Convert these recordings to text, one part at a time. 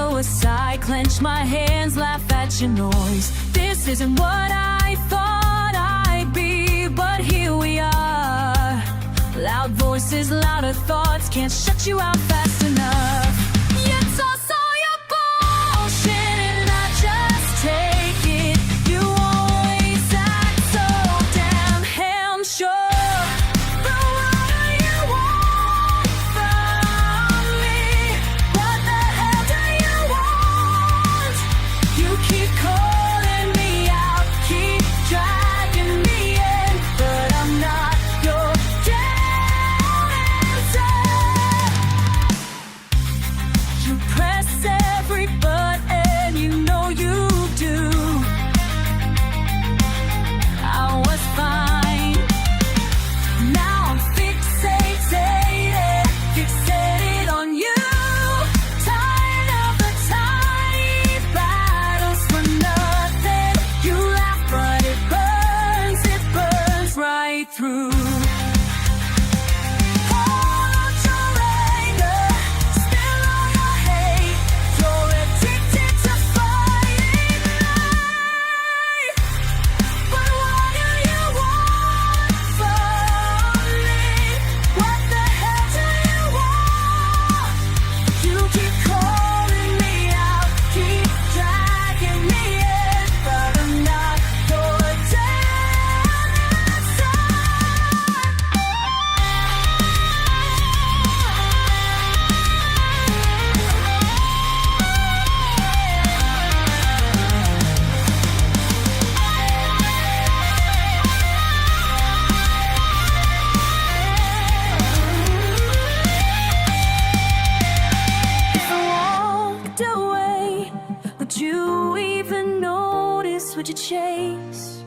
follow aside, clench my hands, laugh at your noise. This isn't what I thought I'd be, but here we are. Loud voices, louder thoughts, can't shut you out fast enough. You toss all your bullshit and I just take it. You always act so damn ham-sure. But what do you want from me? What the hell do you want? You keep calling me out, keep dragging me in, but I'm not your damn answer. You press every button, you know you do. I was fine. Now I'm fixated on you. Tired of the tiny battles for nothing. You laugh, but it burns right through. Hold on your anger, spill all your hate. You're addicted to fighting life. But what do you want from me? What the hell do you want? You keep calling me out, keep dragging me in, but I'm not your damn answer. If I walked away, would you even notice? Would you chase?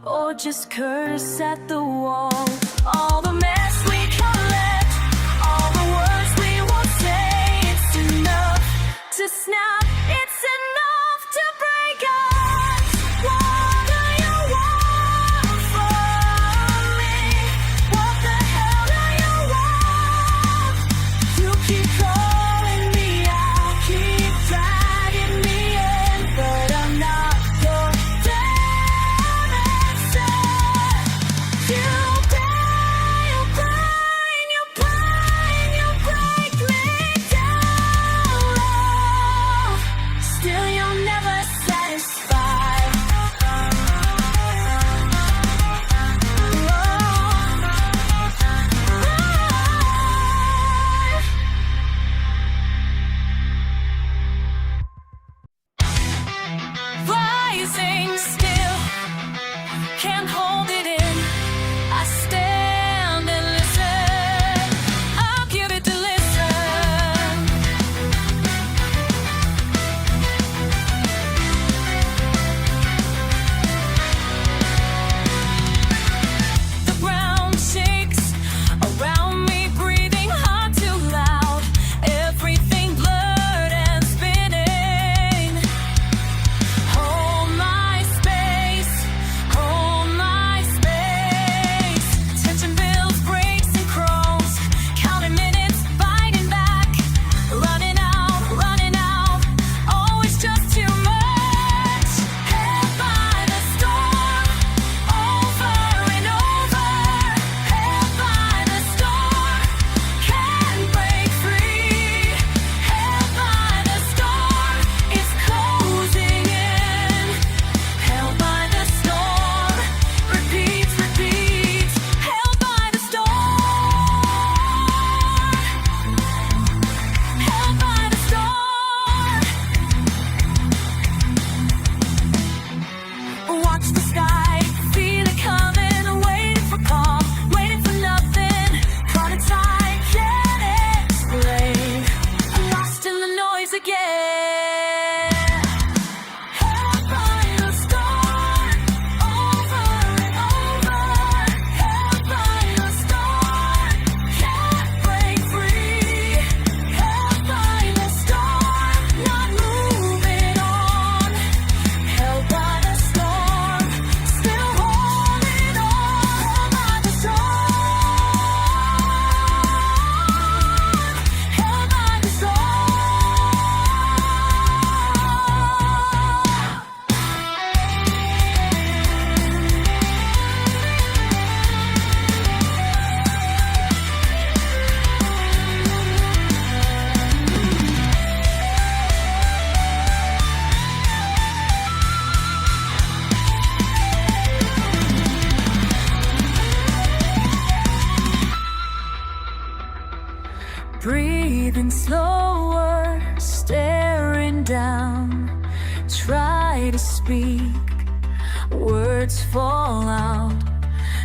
Or just curse at the wall? All the mess we collect, all the words we won't say. It's enough to snap, it's enough to break us. What do you want from me? What the hell do you want? You keep calling me out, keep dragging me in, but I'm not your damn answer. You break me down low. Still you'll never satisfy. Rising still, can't hold it in. I stand and listen. I'll give it to listen. The ground shakes around me, breathing hard too loud. Everything blurred and spinning. Hold my space, hold my space. Tension builds, breaks and crawls, counting minutes, fighting back, running out, always just too much. Held by the storm, over and over. Held by the storm, can't break free. Held by the storm, it's closing in. Held by the storm, repeats. Held by the storm. Held by the storm. Watch the sky, feel it coming, waiting for calm, waiting for nothing. Caught it tight, can't explain. I'm lost in the noise again. Held by the storm, over and over. Held by the storm, can't break free. Held by the storm, not moving on. Held by the storm, still holding on. Held by the storm, held by the storm. down. Try to speak, words fall out.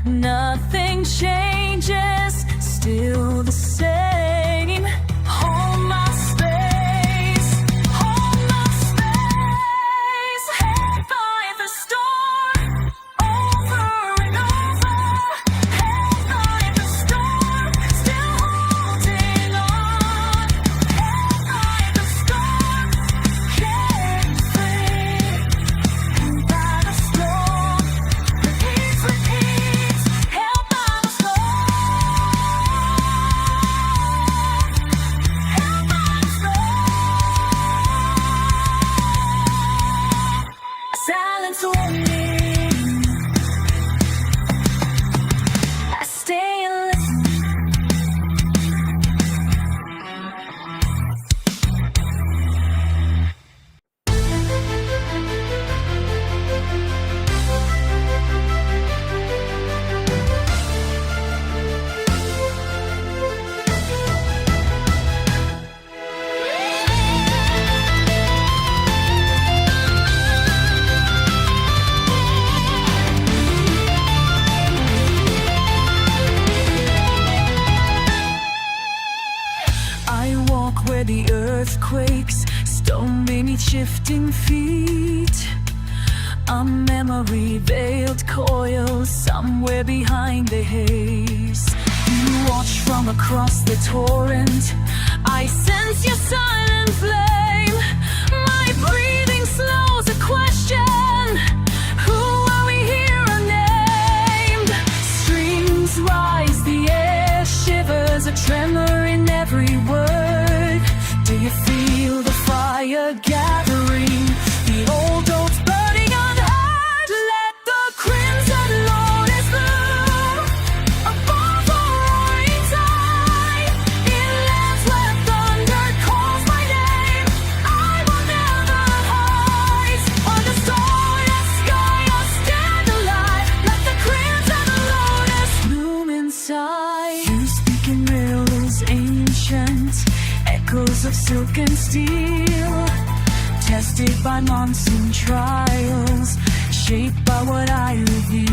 Nothing changes, still the same. Hold my space, hold my space. Held by the storm, over and over. Held by the storm, still holding on. Held by the storm, can't free. Held by the storm, repeats, repeats. Held by the storm, held by the storm. Silence warning. I stay and listen. I walk where the earth quakes, stone beneath shifting feet. A memory veiled coils somewhere behind the haze. You watch from across the torrent. I sense your silent flame. My breathing slows a question. Who are we here unnamed? Streams rise, the air shivers, a tremor in every word. Do you feel the fire gathering? The old oaks burning unheard. Let the crimson lotus bloom above the roaring tide. In lands where thunder calls my name, I will never hide. On the starless sky I'll stand alive. Let the crimson lotus bloom inside. You speak in riddles ancient, echoes of silk and steel, tested by monsoon trials, shaped by what I reveal.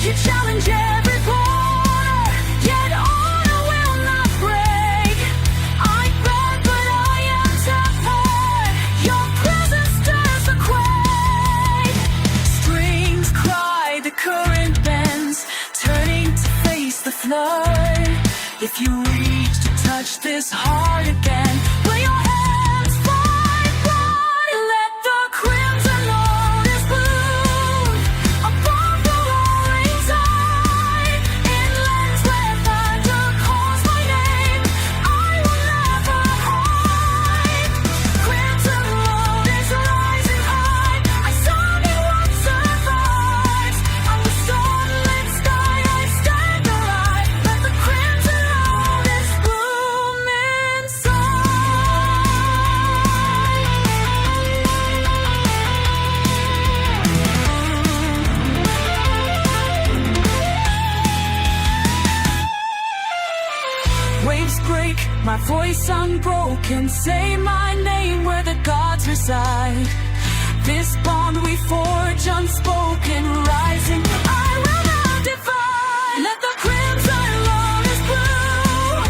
You challenge every corner, yet honor will not break. I bend, but I am tempered. Your presence stirs the quake. Strings cry, the current bends, turning to face the flood. If you reach to touch this heart again, will your hands find blood? Let the crimson lotus bloom above the roaring tide. In lands where thunder calls my name, I will never hide. Crimson lotus rising high, I summon what survives. On the stormlit sky I stand alive. Let the crimson lotus bloom inside. Waves break, my voice unbroken. Say my name where the gods reside. This bond we forge unspoken, rising, I will not divide. Let the crimson lotus bloom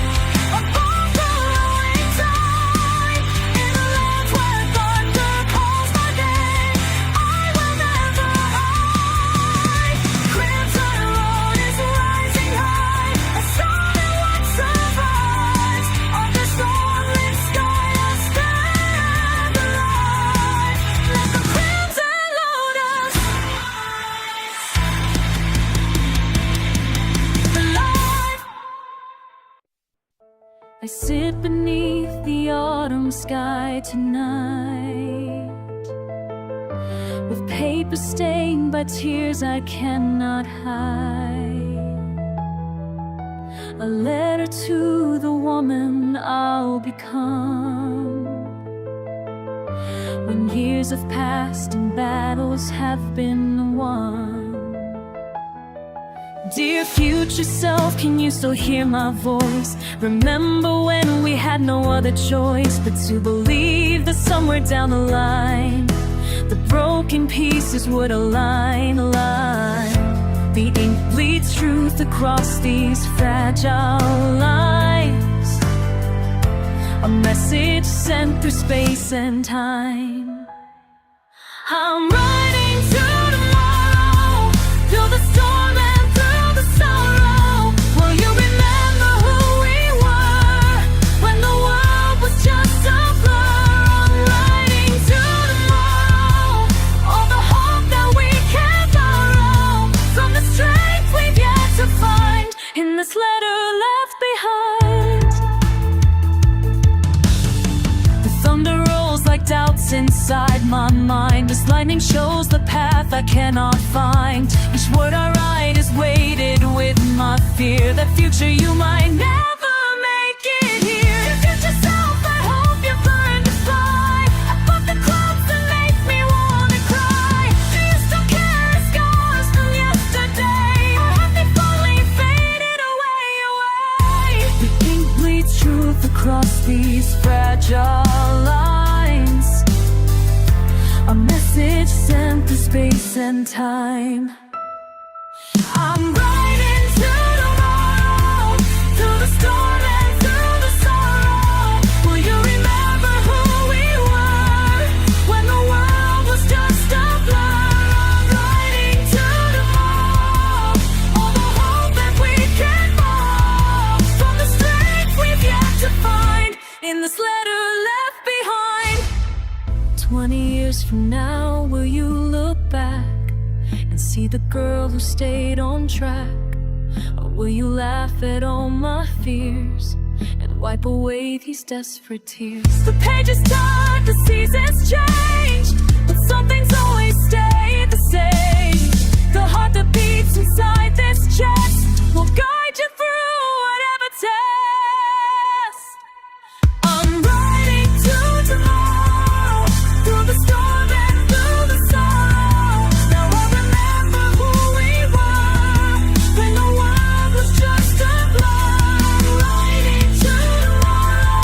above the roaring tide. In the lands where thunder calls my name, I will never hide. Crimson lotus rising high, a sun in what survives. On the stormlit sky I'll stand alive. Let the crimson lotus alive. I sit beneath the autumn sky tonight, with paper stained by tears I cannot hide. A letter to the woman I'll become when years have passed and battles have been won. Dear future self, can you still hear my voice? Remember when we had no other choice but to believe believe that somewhere down the line the broken pieces would align. The ink bleeds truth across these fragile lines, a message sent through space and time. I'm riding to tomorrow, through the storm and through the sorrow. Will you remember who we were when the world was just a blur? I'm riding to tomorrow, all the hope that we can borrow from the strength we've yet to find in this letter left behind. The thunder rolls like doubts inside my mind. This lightning shows the path I cannot find. Each word I write is weighted with my fear, the future you might never make it here. Your future self, I hope you burn to fly above the clouds that make me wanna cry. Do you still carry scars from yesterday, or have they fully faded away? The ink bleeds truth across these fragile lines, a message sent through space and time. I'm riding to tomorrow, through the storm and through the sorrow. Will you remember who we were when the world was just a blur? I'm riding to tomorrow, all the hope that we can borrow from the strength we've yet to find in this letter left behind. 20 years from now, will you look back and see the girl who stayed on track? Or will you laugh at all my fears and wipe away these desperate tears? The pages turn, the seasons change, but some things always stay the same. The heart that beats inside this chest will guide you through whatever test. I'm riding to tomorrow, through the storm and through the sorrow. Now I remember who we were when the world was just a blur. I'm riding to tomorrow,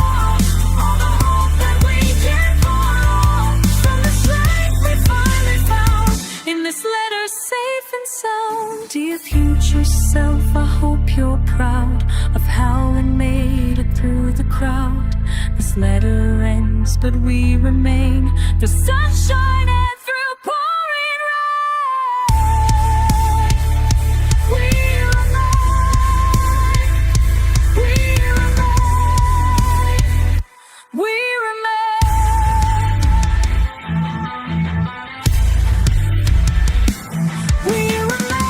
all the hope that we can borrow from the strength we finally found in this letter safe and sound. Dear future self, I hope you're proud of how it made it through the crowd. This letter ends, but we remain through sunshine and through pouring rain. We remain, we remain, we remain, we remain.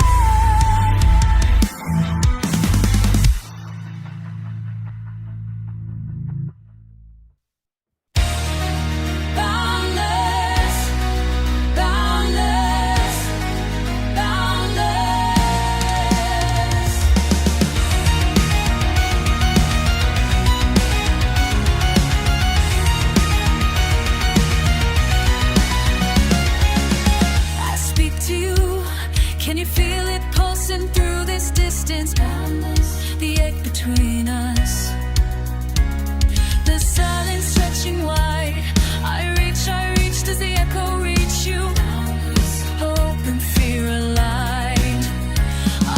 Boundless, boundless, boundless. I speak to you, can you feel it pulsing through this distance? Boundless, the ache between us, the silence stretching wide. I reach, does the echo reach you? Hope and fear aligned.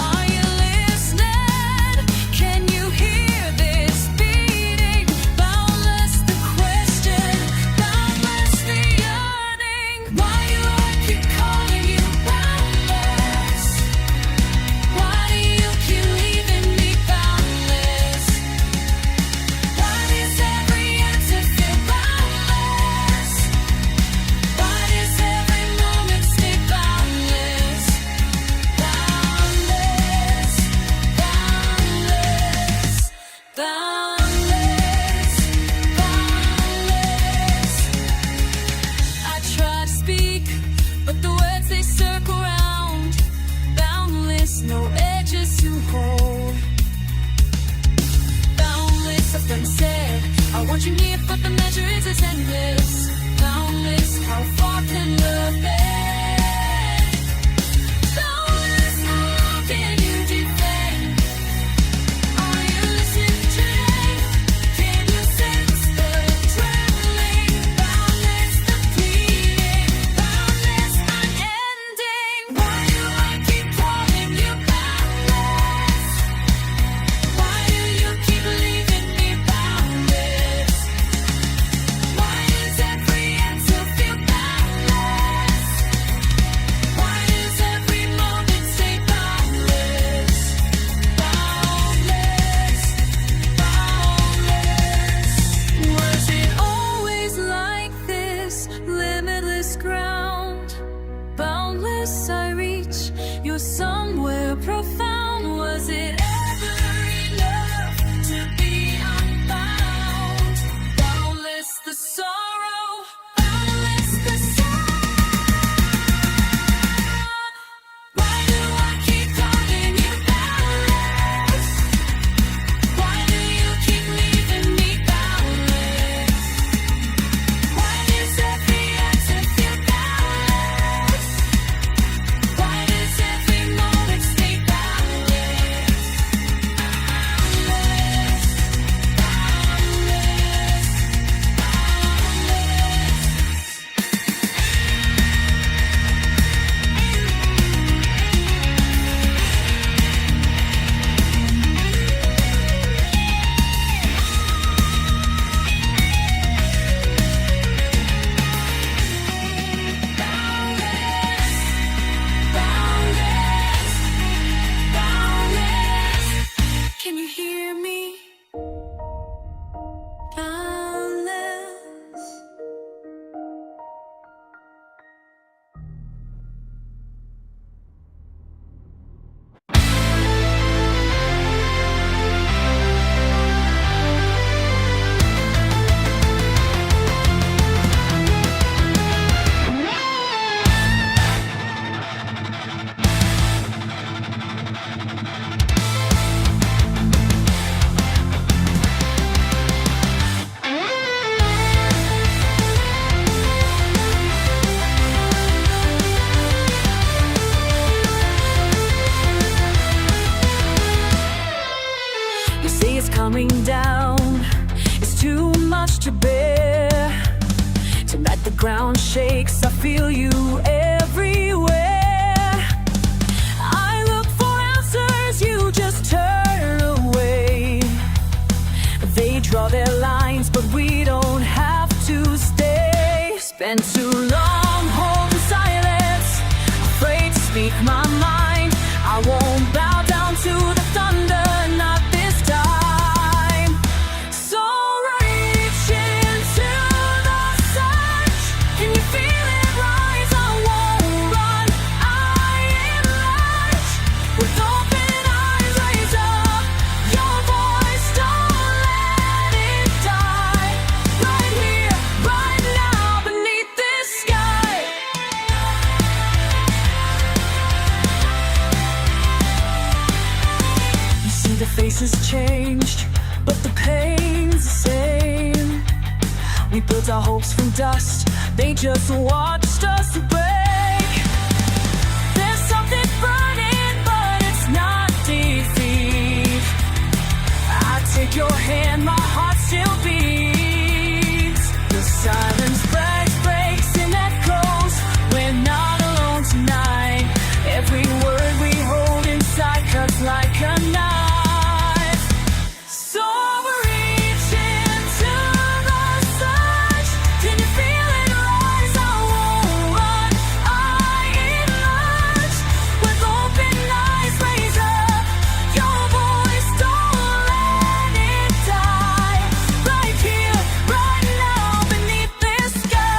Are you listening? Can you hear this beating? Boundless the question, boundless the yearning. Why do I keep calling you boundless? Why do you keep leaving me boundless? Why does every answer feel boundless? Why does every moment stay boundless? Boundless, boundless, boundless, boundless. I try to speak, but the words they circle round. Boundless, no edges to hold. Boundless, I've done said I want you near, but the measure is as endless. Boundless, how far can love be? Boundless, how long can you defend? Are you listening today? Can you sense the trembling? Boundless. ground shakes, I feel you everywhere. I look for answers, you just turn away. They draw their lines, but we don't have to stay. Spent too long holding silence, afraid to speak my mind. I won't bow down to the thunder, not this time. So reach into the search. Can you feel it rise? I won't run, I emerge. With open eyes, raise up your voice, don't let it die. Right here, right now, beneath this sky. You see the faces changed, but the pain's the same. We built our hopes from dust, they just watched us break. There's something burning, but it's not defeat. I take your hand, my heart still beats. The silence breaks and echoes. We're not alone tonight. Every word we hold inside cuts like a knife. So reach into the search. Can you feel it rise? I won't run, I emerge. With open eyes, raise up your voice, don't let it die. Right here, right now, beneath this sky.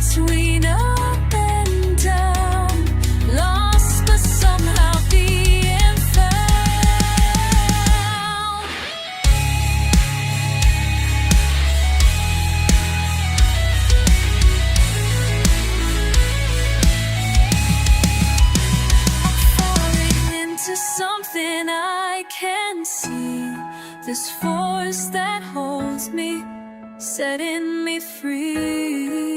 between up and down, lost but somehow being found. Falling into something I can see, this force that holds me, setting me free.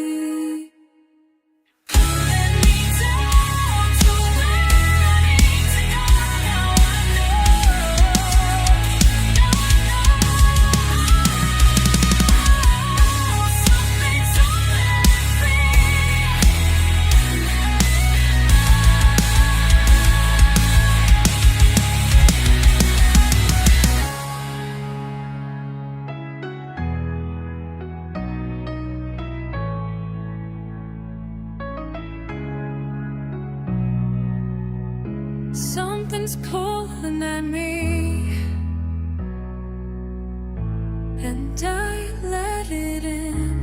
Pulling me down to where I need to go. Now I know something so something's pulling at me, and I let it in.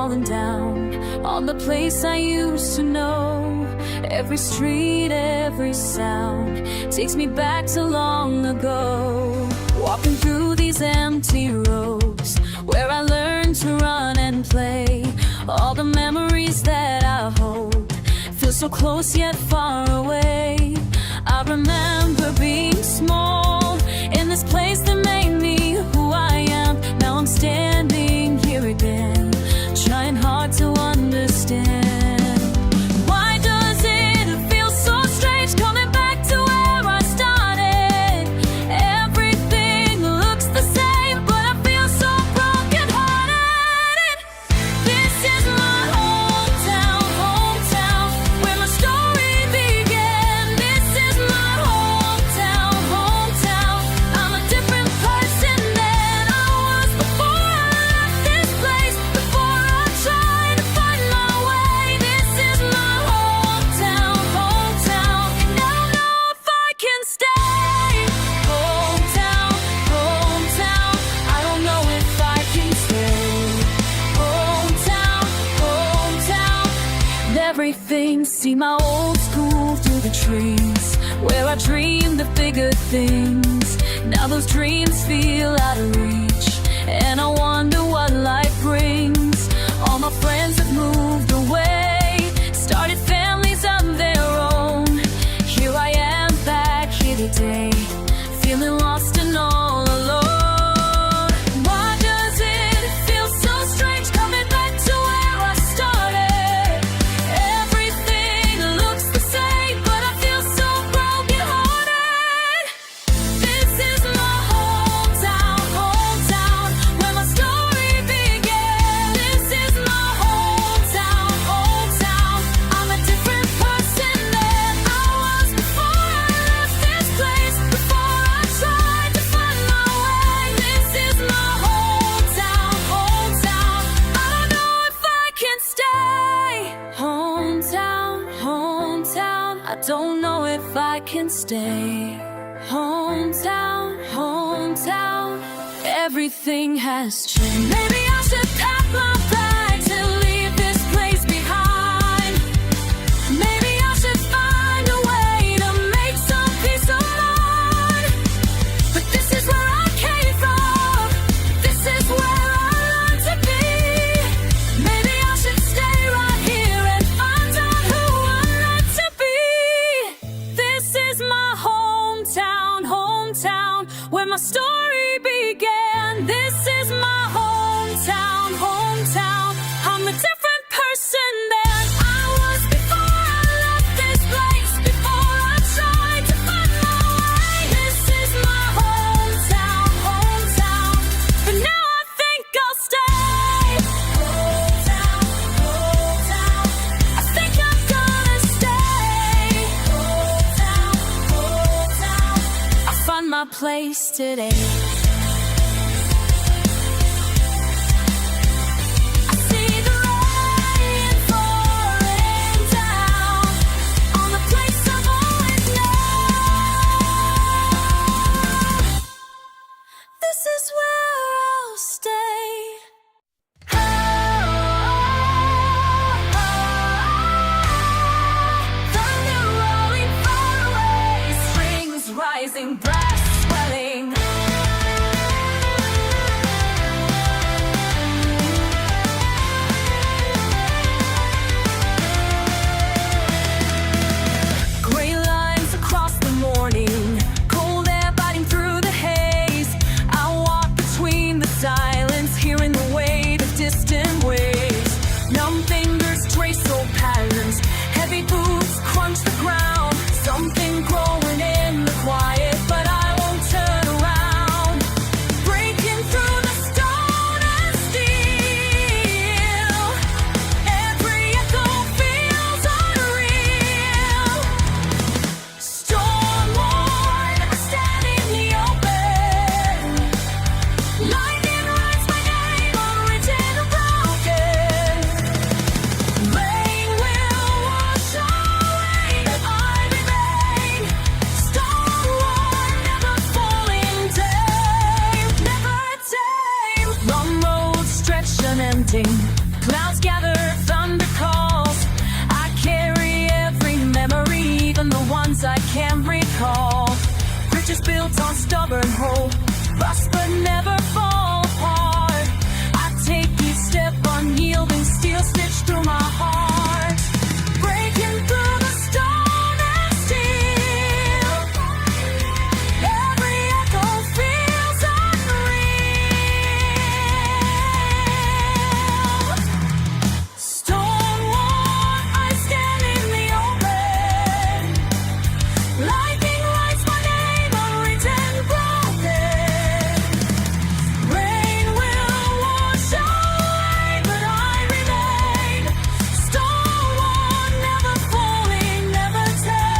falling down on the place I used to know. Every street, every sound takes me back to long ago. Walking through these empty roads where I learned to run and play. All the memories that I hold feel so close yet far away. I remember being small in this place that made me who I am. Now I'm standing here again, trying hard to understand. Why does it feel so strange coming back to where I started? Everything looks the same, but I feel so broken-hearted. This is my hometown, hometown, where my story began. This is my hometown, hometown. I'm a different person than I was before I left this place, before I tried to find my way. This is my hometown, hometown, and I don't know if I can stay. Hometown, hometown, I don't know if I can stay. Hometown, hometown, and everything. See my old school through the trees, where I dreamed of bigger things. Now those dreams feel out of reach, and I wonder what life brings. All my friends have moved away, started families of their own. Here I am back here today, feeling lost and all alone. Why does it feel so strange coming back to where I started? Everything looks the same, but I feel so broken-hearted. This is my hometown, hometown, where my story began. This is my hometown, hometown. I'm a different person than I was before I left this place, before I tried to find my way. This is my hometown, hometown. I don't know if I can stay. Hometown, hometown, I don't know if I can stay. Hometown, hometown, everything has changed. Maybe I should pack my bags and leave this place behind. Maybe I should find a way to make some peace of mind. But this is where I came from, this is where I learned to be. Maybe I should stay right here and find out who I'm meant to be. This is my hometown, hometown, where my story began. This is my hometown, hometown. I'm a different person than I was before I left this place, before I tried to find my way. This is my hometown, hometown, but now I think I'll stay. Hometown, hometown, I think I'm gonna stay. Hometown, hometown, I found my place today. I see the rain falling down on the place I've always known. This is where I'll stay. Thunder rolling far away, strings rising, brass swelling. Rust but never fall apart. I take each step unyielding, steel stitched through my heart. Breaking through the stone and steel. Every echo feels unreal. Stone wall, I stand in the open. Lightning lights my name, unwritten, broken. Rain will wash away, but I remain. Stone wall, never falling, never take.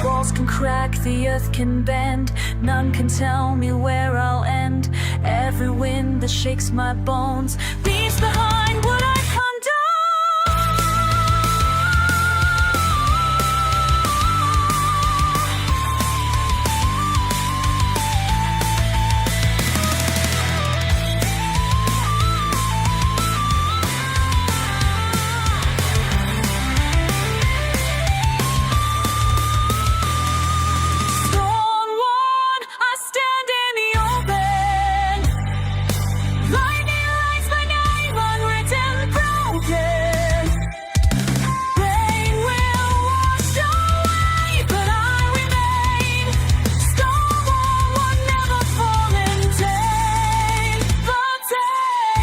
Walls can crack, the earth can bend. None can tell me where I'll end. Every wind that shakes my bones leaves behind what I Stone wall, I stand in the open. Lightning lights my name, unwritten, broken. Rain will wash away, but I remain. Stone wall will never fall and take the day.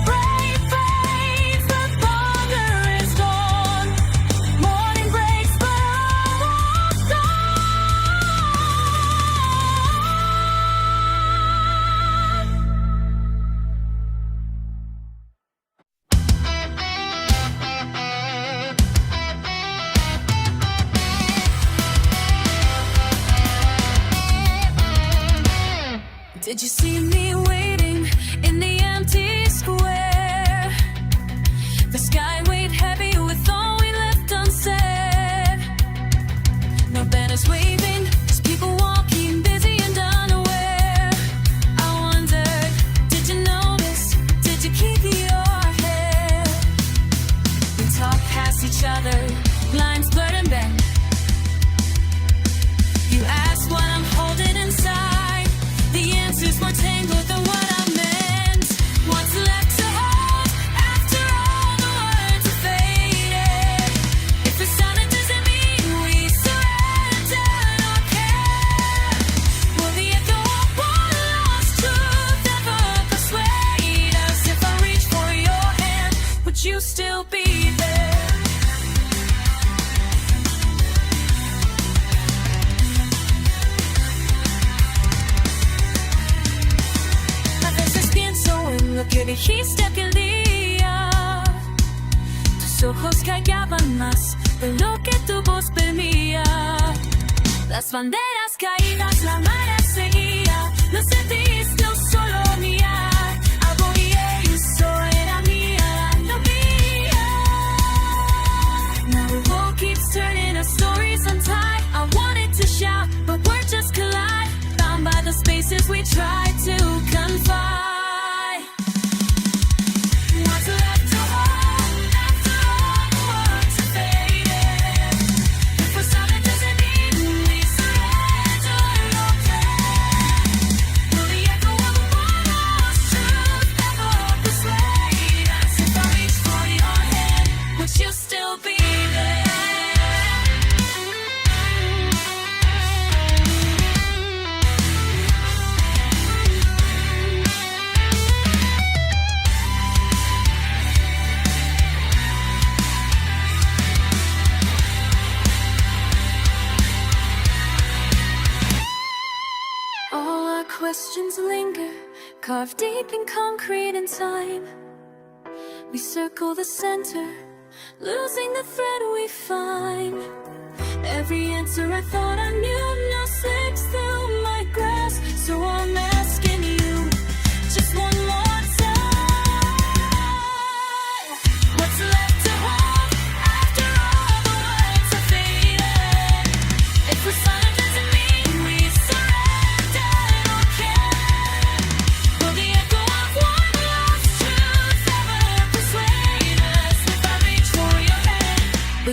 Brave fades, the thunder is gone. Morning breaks, but I walk on. Did you see me waiting in the empty square? The sky weighed heavy with all we left unsaid. No banners waving, just people walking, busy and unaware. I wondered, did you notice? Did you keep your head? We talk past each other, lines blurred and bent. You asked what I'm holding inside. The answers more tangled than what I meant. What's left to hold after all the words have faded? If the silence doesn't mean we surrender or care, will the echo of one lost truth ever persuade us? If I reach for your hand, would you still be there? A veces pienso en lo que dijiste aquel día. Tus ojos callaban más de lo que tu voz pedía. Las banderas caídas, la marea seguía. No sentiste solo mía. Abogué y solo era mía, no mía. Now the world keeps turning, our stories untied. I wanted to shout, but words just collide. Bound by the spaces we try to confide. What's left to hold after all the words have faded? If we're silent, doesn't mean we surrender or care. Will the echo of one lost truth ever persuade us? If I reach for your hand, would you still be there? All our questions linger, carved deep in concrete and time. We circle the center, losing the thread we find. Every answer I thought I knew now slips through my grasp. So I'm asking you just one more time. What's left to hold after all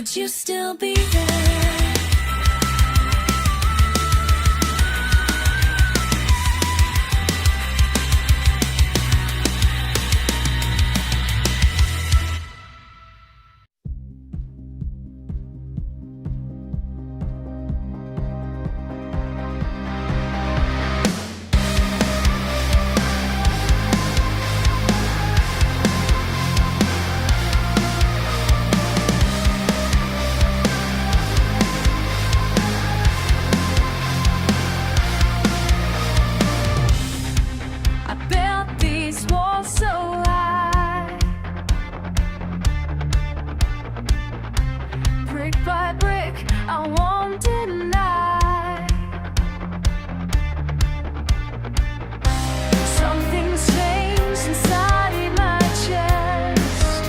would you still be there? By brick, I won't deny. Something's changed inside my chest.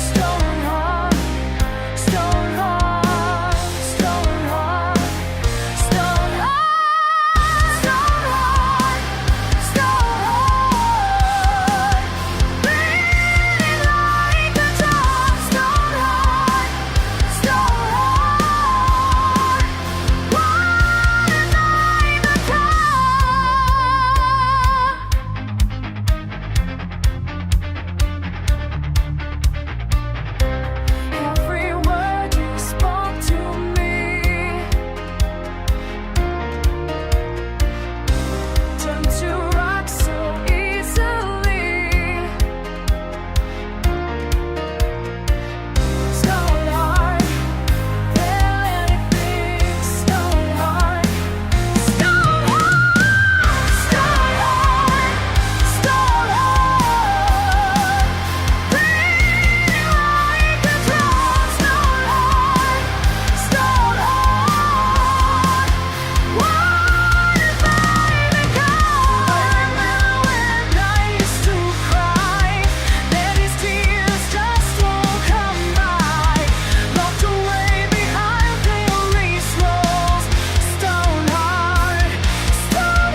Stone heart, stone heart, stone heart, stone heart, stone heart, stone heart. Bleeding like the dawn. Stone heart, stone heart. What have I become? Every word you spoke to me turned to rock so easily. Stone heart, feel anything. Stone heart, stone heart, stone heart, stone heart. Bleeding like the dawn. Stone heart, stone heart. What have I become? I remember when I used to cry. Then these tears just won't come by. Locked away behind theories walls. Stone heart, stone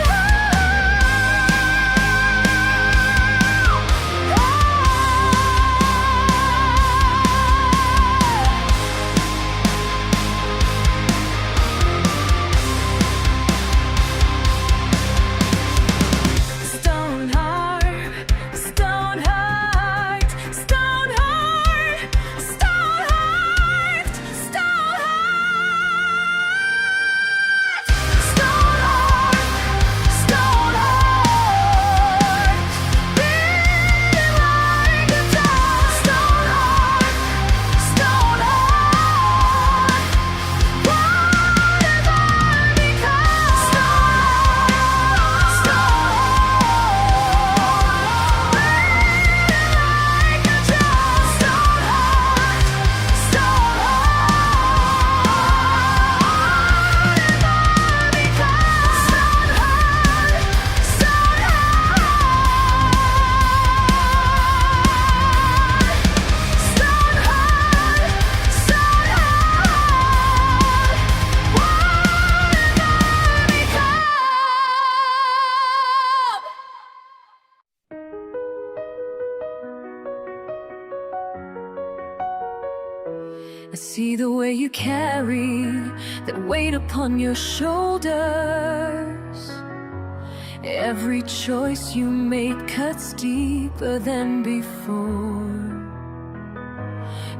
Stone heart, stone heart, stone heart, stone heart, stone heart, stone heart, stone heart. Beating like a drum. Stone heart, stone heart. What have I become? Stone heart, stone heart. Beating like a drum. Stone heart, stone heart. What have I become? Stone heart, stone heart. Stone heart, stone heart. What have I become? I see the way you carry that weight upon your shoulders. Every choice you made cuts deeper than before.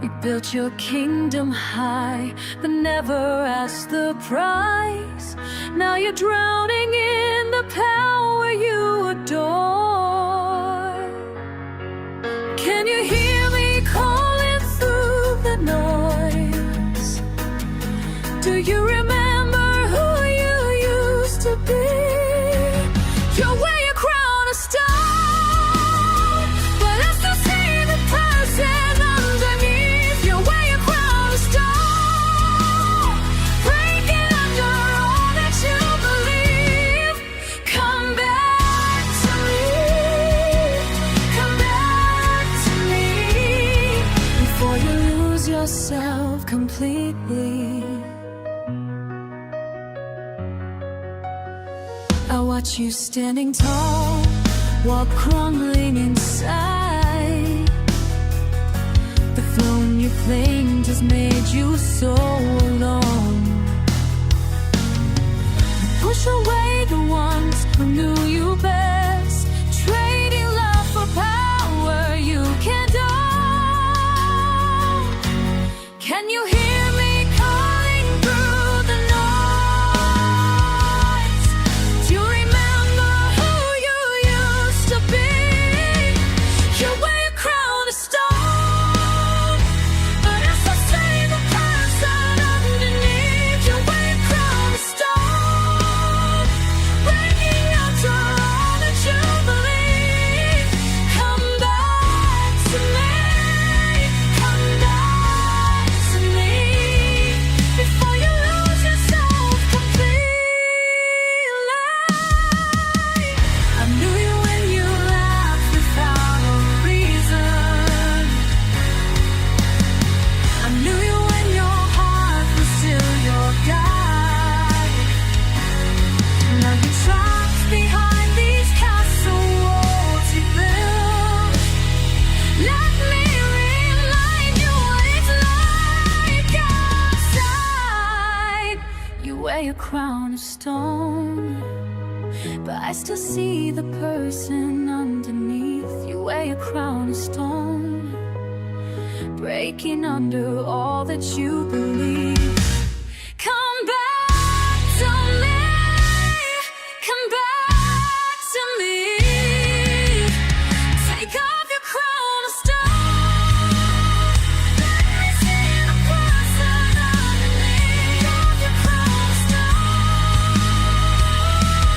You built your kingdom high, but never asked the price. Now you're drowning in the power you adore. Can you hear me calling through the noise? Do you remember who you used to be? You're where your crown of stone, but I still see the person underneath. You're where your crown of stone, breaking under all that you believe. Come back to me, come back to me, before you lose yourself completely. I watch you standing tall while crumbling inside. everything just made you so alone. Push away the ones who knew you best, trading love for power you can't own. Can you hear me calling through the noise? Do you remember who you used to be? You wear a crown of stone, but I still see the person underneath. You wear a crown of stone, breaking after all that you believe. Come back to me, come back to me, before you lose yourself completely. I knew you when you laughed without a reason. I knew you when your heart was still your guide. Now you're trapped behind these castle walls you built. Let me remind you what it's like outside. You wear a crown of stone, but I still see the person underneath. You wear a crown of stone, breaking under all that you believe. Come back to me, come back to me. Take off your crown of stone, let me see the person underneath. Take off your crown of stone,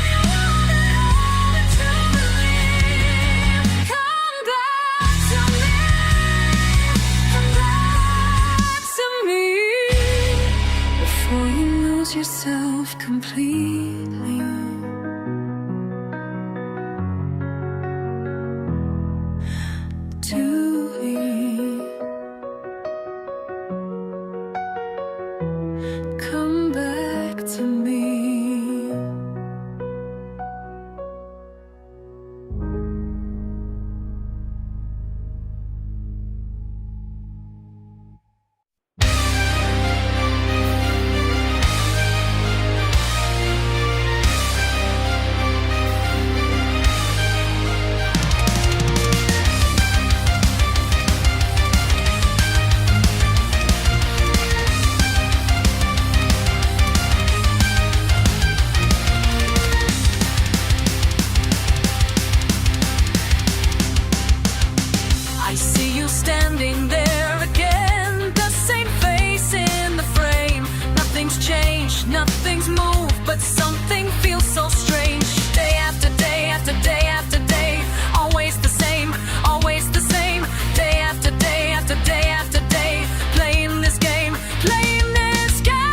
you know that all that you believe. Come back to me, come back to me, before you lose yourself completely. To me, come back to me. I see you standing there again, the same face in the frame. Nothing's changed, nothing's moved, but something feels so strange. Day after day after day after day, always the same, always the same. Day after day after day after day, playing this game, playing this game.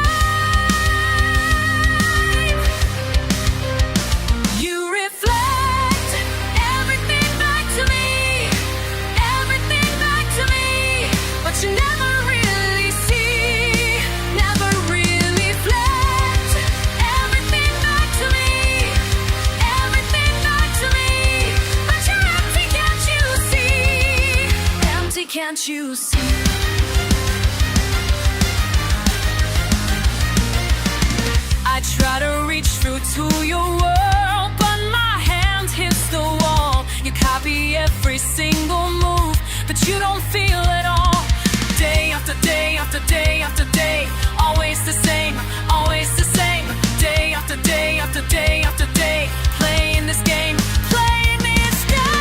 You reflect everything back to me, everything back to me, but you never really see, never really reflect everything back to me, everything back to me, but you're empty, can't you see? Empty, can't you see? I try to reach through to your world, but my hand hits the wall. You copy every single move, but you don't feel it all. Day after day after day after day, always the same, always the same. Day after day after day after day, playing this game, playing this game.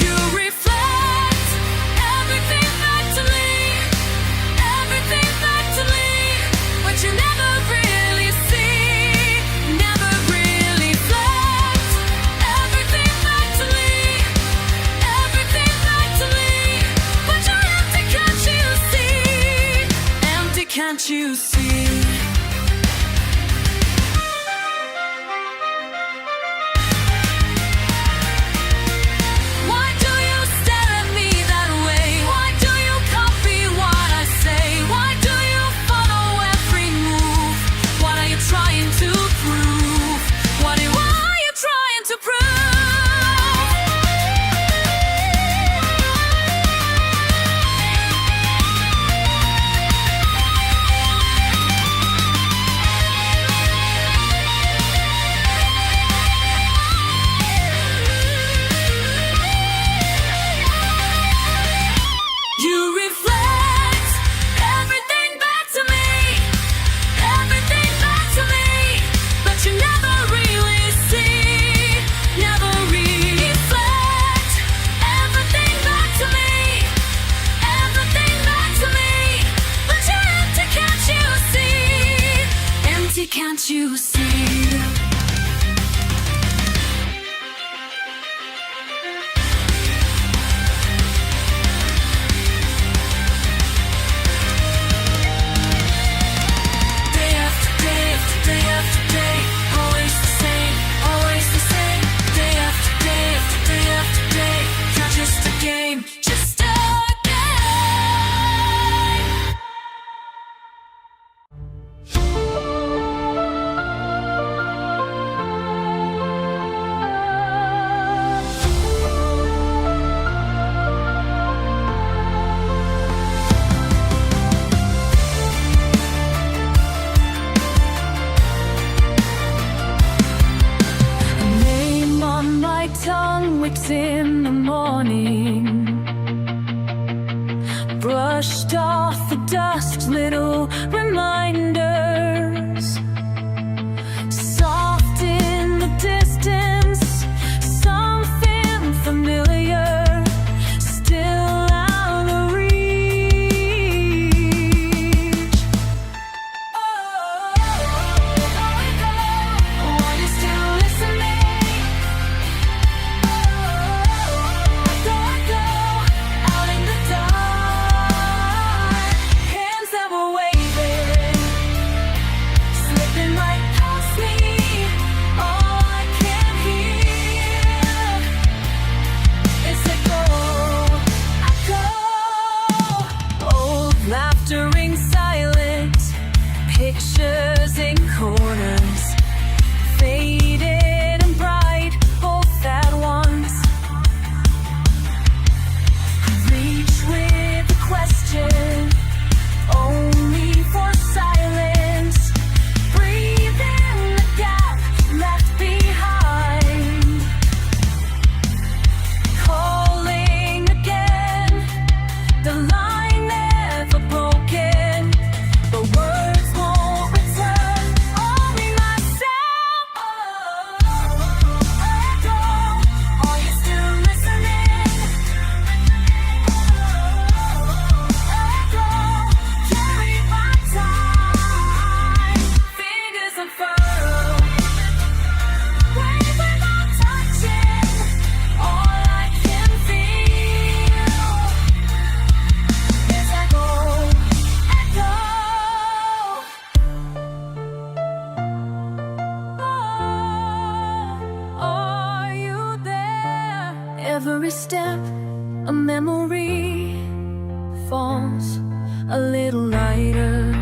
You reflect everything back to me, everything back to me, but you never really see, never really reflect everything back to me, everything back to me, but you're empty, can't you see? Empty, can't you see? Why do you stare at me that way? Why do you copy what I say? Why do you follow every move? What are you trying to prove? What are you trying to prove? Baby, can't you see? Day after day after day after day, always the same, always the same. Day after day after day after day, you're just a game, just a game. Tongue wakes in the morning, brushed off the dust, little reminders, soft in the distance, something familiar, still out of reach. Oh, are you still listening? Pictures in corners, faded and bright, both at once. Reach with a question, only for silence. Breathe in the gap left behind. Calling again, the line never broken. The words won't return, only myself. Echo, are you still listening? Echo, carry my time. Fingers unfurled, wave without touching. All I can feel is echo, echo. Are you there? Every step, a memory falls a little lighter.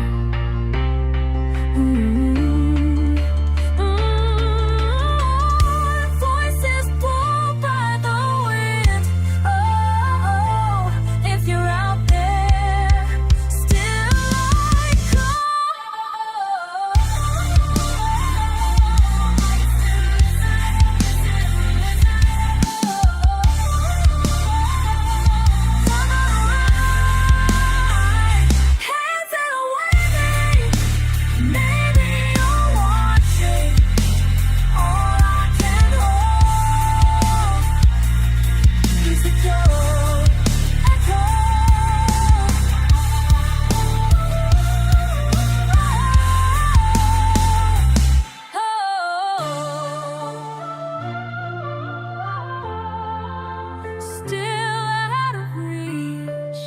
Voices pulled by the wind. Oh, if you're out there, still I hands are waving. Maybe you're watching. All I can hold is the cold echo. Still out of reach.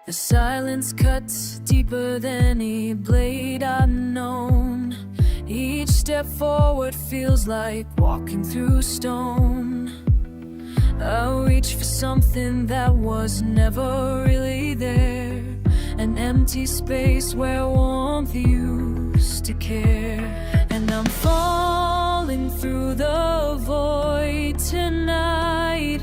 The silence cuts deeper than any blade I've known. Each step forward feels like walking through stone. I reach for something that was never really there, an empty space where warmth used to care. And I'm falling through the void tonight,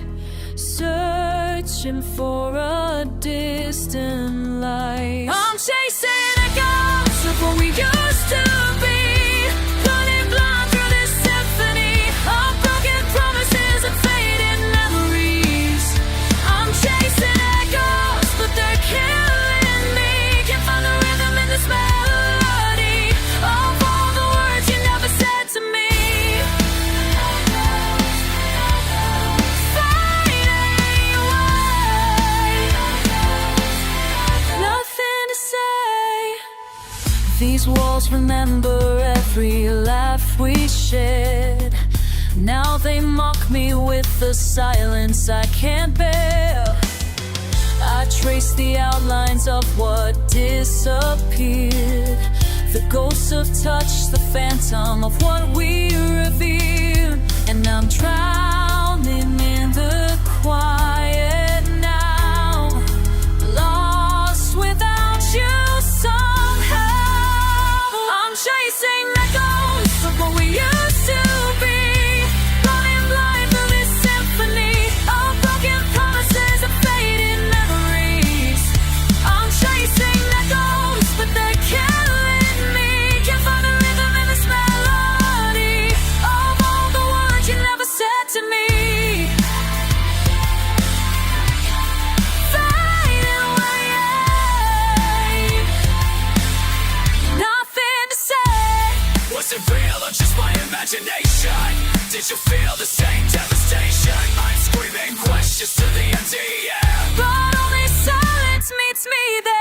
searching for a distant light. I'm chasing a ghost of what we used to be, running blind through this symphony. just remember every laugh we shared. Now they mock me with the silence I can't bear. I trace the outlines of what disappeared, the ghosts of touch, the phantom of what we revered. And I'm drowning in the quiet now, lost without you somehow. I'm chasing echoes of what we used to be, running blind through this symphony of broken promises and fading memories. I'm chasing echoes, but they can't lead me. Can't find a rhythm in this melody of all the words you never said to me. Fading away, nothing to say. Was it real or just my imagination? Did you feel the same devastation? Mind screaming questions to the empty air, But only silence meets me there.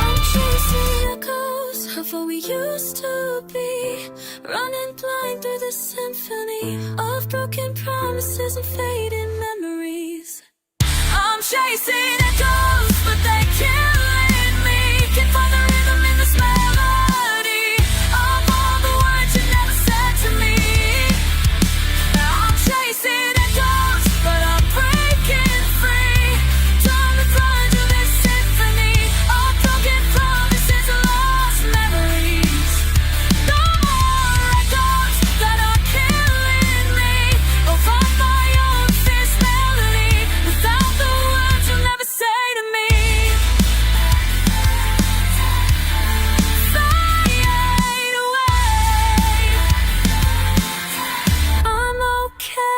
I'm chasing echoes of what we used to be, running blind through the symphony of broken promises and fading memories. I'm chasing echoes, but they can't lead me. Can't find the rhythm in this melody of all the words you never said to me. I'm chasing echoes, but I'm breaking free. Time to fly to this symphony of broken promises and lost memories. No more echoes that are killing me. I'll find my own fierce melody without the words you'll never say to me. Fade away. I'm okay.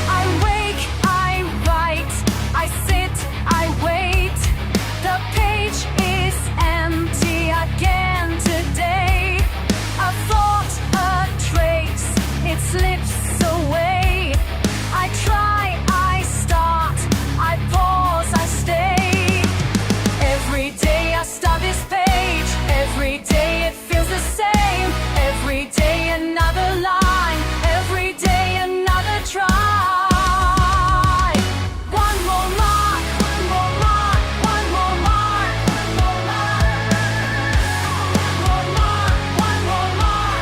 I wake, I write, I sit, I wait. The page is empty again today. A thought, a trace, it slips away. I try, I start, I pause, I stay. Every day I start this page, every day it feels the same. Every day another line, every day another try. One more mark, one more mark, one more mark, one more mark. One more mark, one more mark,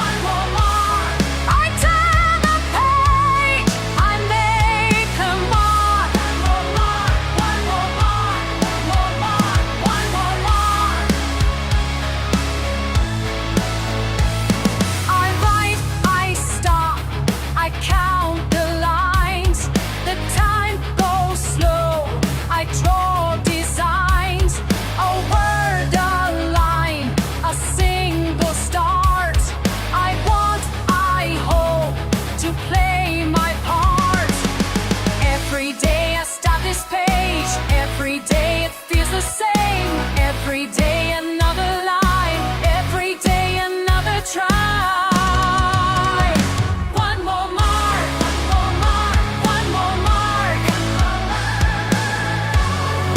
one more mark. I turn the page, I make a mark. One more mark, one more mark, one more mark, one more mark. I write, I stop, I count the lines. The time goes slow, I draw designs. A word, a line, a single start. I want, I hope to play my part. Every day I start this page, every day it feels the same. Every day another line, every day another try. One more mark, one more mark, one more mark.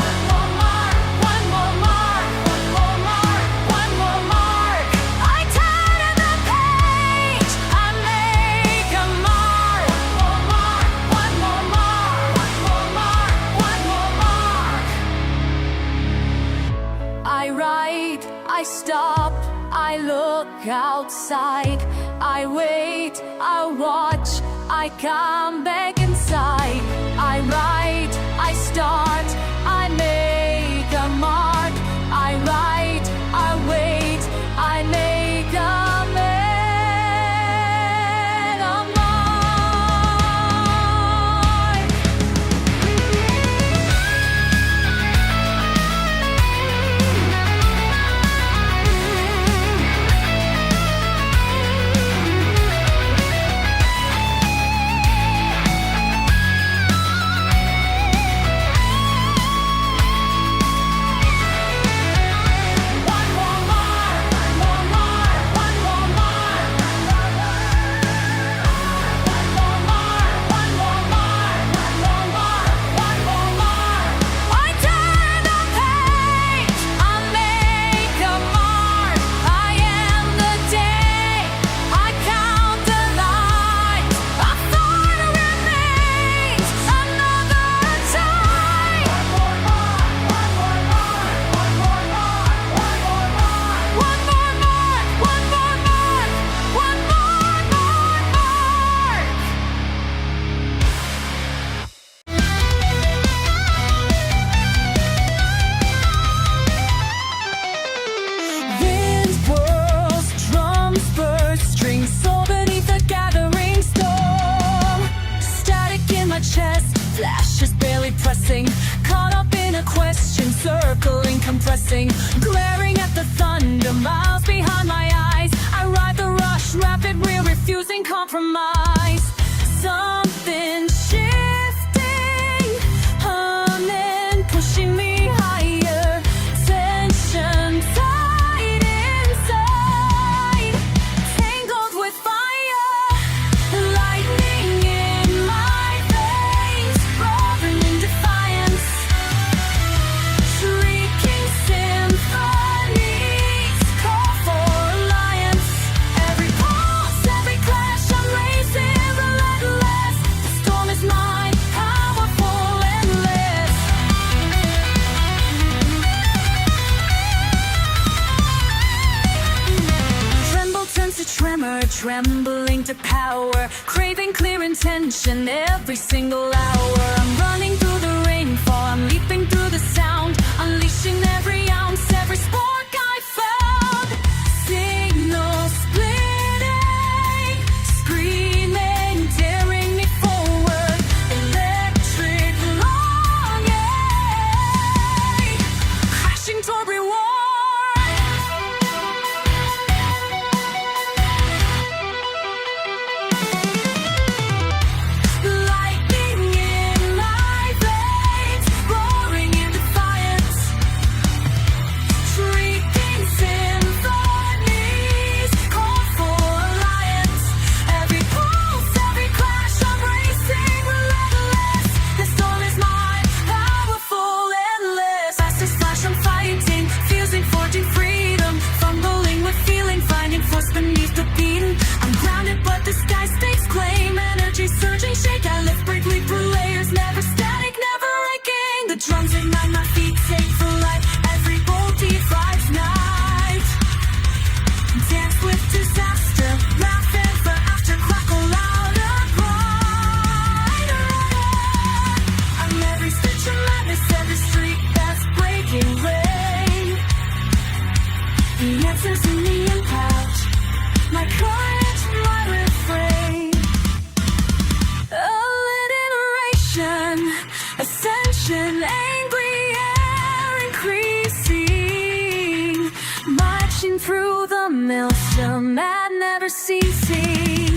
One more mark, one more mark, one more mark, one more mark. I turn the page, I make a mark. One more mark, one more mark, one more mark, one more mark. I write, I stop, I look outside. I wait, I watch, I come back inside. I write, I start, I make a mark. I write, I wait, I make a mark. guessing, caught up in a question, circling, compressing, glaring at the thunder, miles behind my eyes. I ride the rush, rapid real, refusing compromise. Something shifting, humming, pushing me higher. Tension tight inside, tangled with fire. Lightning in my veins, roaring in defiance. Shrieking symphonies, call for alliance. Every pulse, every clash, I'm racing relentless. The storm is mine, powerful, endless. Tremble turns to tremor, trembling to power, craving clear intention every single hour. I'm running through the rainfall, I'm leaping through the sound, unleashing every ounce, every spark I found. Signals splitting, screaming, tearing me forward. Electric longing, crashing toward reward. Lightning in my veins, roaring in defiance. Shrieking symphonies, call for alliance. Every pulse, every clash, I'm racing relentless. The storm is mine, powerful, endless. Fastest flash, I'm fighting, fusing, forging freedom, fumbling with feeling, finding force beneath the beating. I'm grounded, but the sky stakes claim. Energy surging, shake, I lift, break, leap through layers, never static, never aching. The drums ignite, my feet take flight. Every bolt defies night. Dance with disaster, laughing for after, crackle louder, brighter. I'm every stitch of madness, every street that's breaking rain. The answers in the impact, my courage, my refrain. Alliteration, ascension, angry air increasing, marching through the maelstrom, mad never ceasing.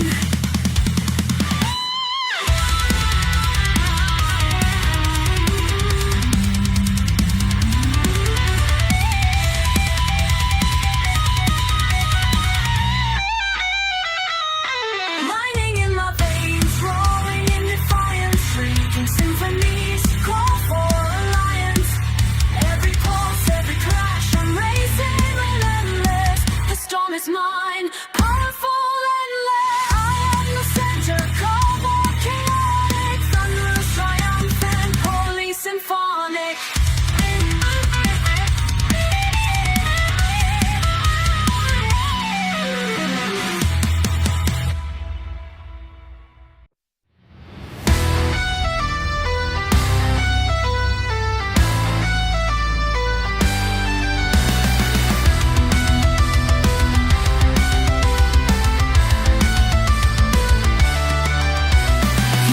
Lightning in my veins, roaring in defiance. Shrieking symphonies, call for alliance. Every pulse, every crash, I'm racing relentless. The storm is mine, powerful, endless. I am the center, calm or chaotic, thunderous, triumphant, holy, symphonic.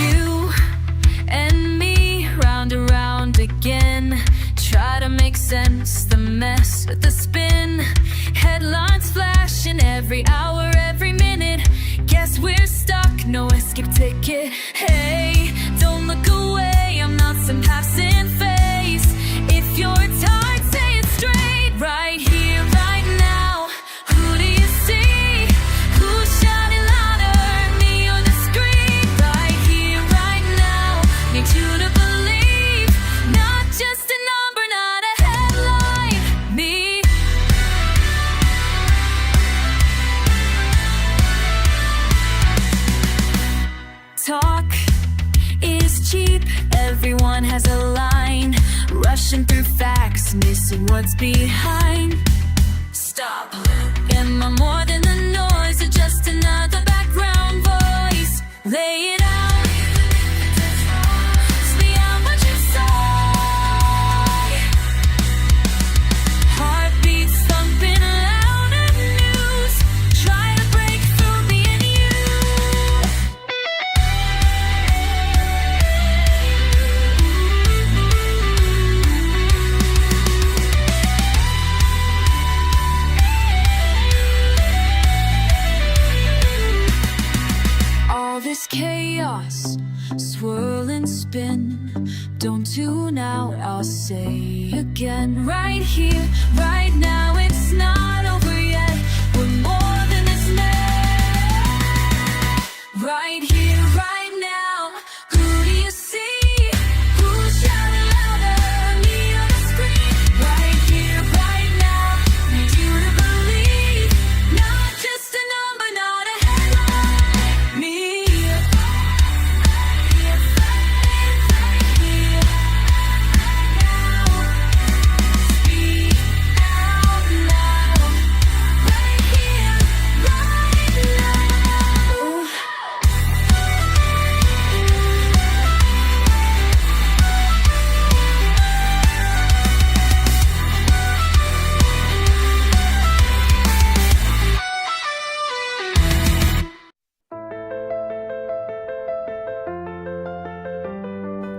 You and me, round and round again. Try to make sense, the mess with the spin. Headlines flashing every hour, every minute. Guess we're stuck, no escape ticket. Hey, don't look away, I'm not some passing phase. If you're tired, say it straight. Right here, right now. Who do you see? Who's shouting louder, me or the screen? Right here, right now. Need you to believe, not just a number, not a headline. Me. Talk is cheap, everyone has a line. Rushing through facts, missing what's behind. Stop. Am I more than the noise, or just another background voice? Lay it out. Speak out what you say. Heartbeats thumping louder news. Try to break through being you. And right here, right now, it's not over yet. We're more than this net. Right here, right now, who do you see? Who's shouting louder? Me or the screen? Right here, right now, need you to believe. Not just a number, not a headline. Me.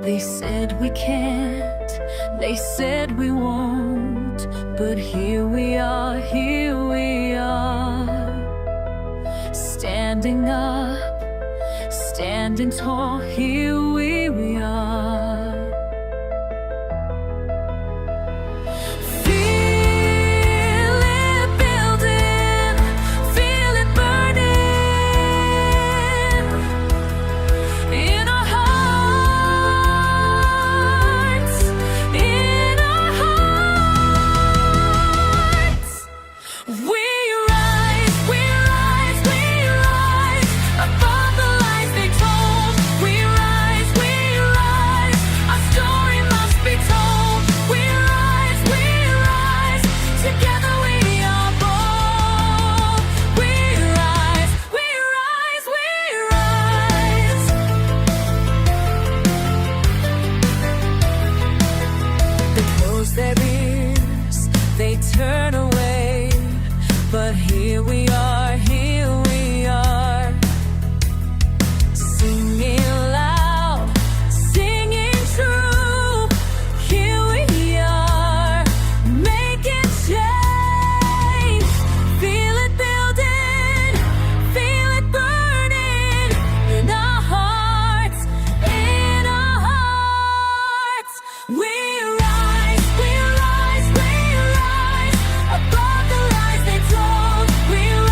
They said we can't, they said we won't, but here we are, standing up, standing tall, here we are. Feel it building, feel it burning in our hearts, in our hearts. We rise, we rise, we rise above the lies they told. We rise, our story must be told. We rise, together we are bold. We rise, we rise, we rise. They close their ears, they turn away, but here we are, singing loud, singing true. Here we are, making change. Feel it building, feel it burning in our hearts, in our hearts. We rise, above the lies they told. We rise,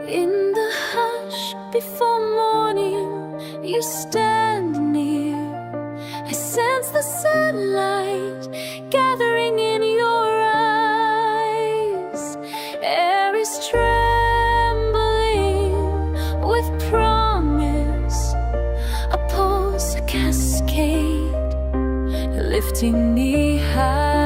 In the hush before morning, you stand near. I sense the sunlight gathering in your eyes. Air is trembling with promise, a pulse, a cascade, lifting me high.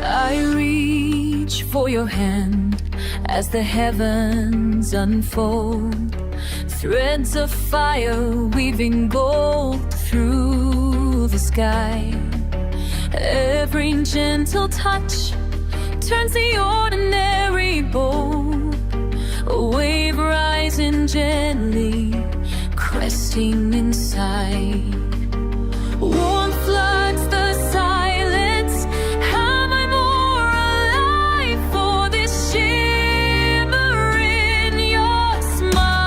I reach for your hand as the heavens unfold, threads of fire weaving gold through the sky. Every gentle touch turns the ordinary bold, a wave rising gently, cresting inside. Warmth floods the silence. Am I more alive for this shimmer in your smile?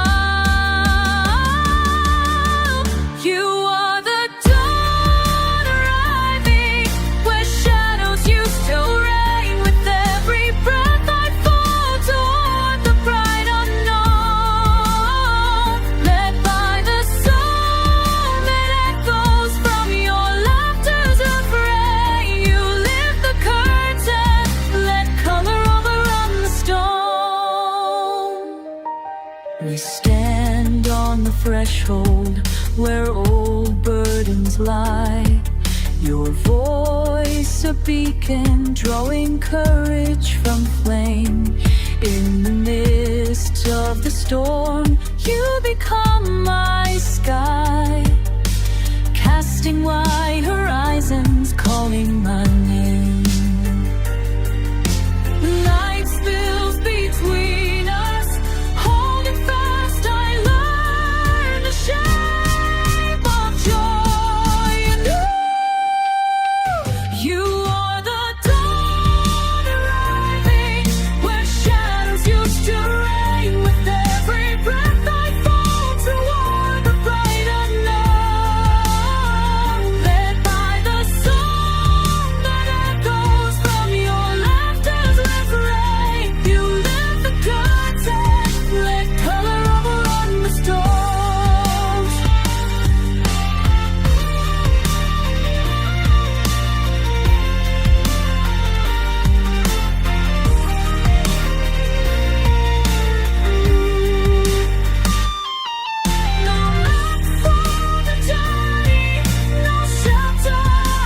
You are the dawn arriving, where shadows used to reign. With every breath I fall toward the bright unknown, led by the song that echoes from your laughter's refrain. You lift the curtain, let color overrun the stone. We stand on the threshold where old burdens lie. Your voice a beacon, drawing courage from flame. In the midst of the storm, you become my sky, casting wide horizons, calling my name. Night spills between us, holding fast I learn the shape of joy anew. You are the dawn arriving, where shadows used to reign. With every breath I fall toward the bright unknown, led by the song that echoes from your laughter's refrain. You lift the curtain, let color overrun the storms. No map for the journey, no shelter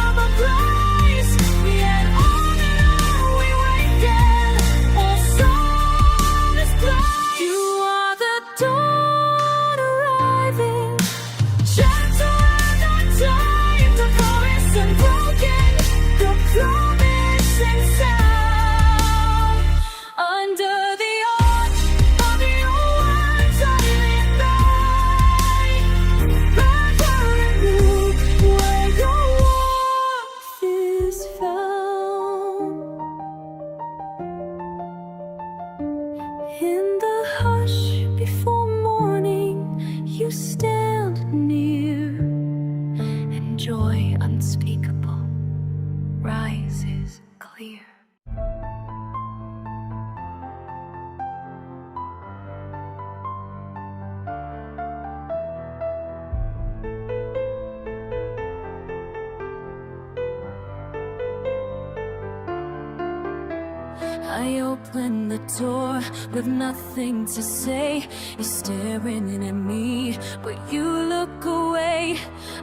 of a place. Yet on and on we waken, all soul is blind. You are the dawn arriving, gentle and untamed, the promise unbroken, the promising sound. Under the arch of your words I live by, river and blue, where your warmth is found. In the hush before morning, you stand near, and joy unspeakable rises clear. I open the door with nothing to say. You're staring at me, but you look away.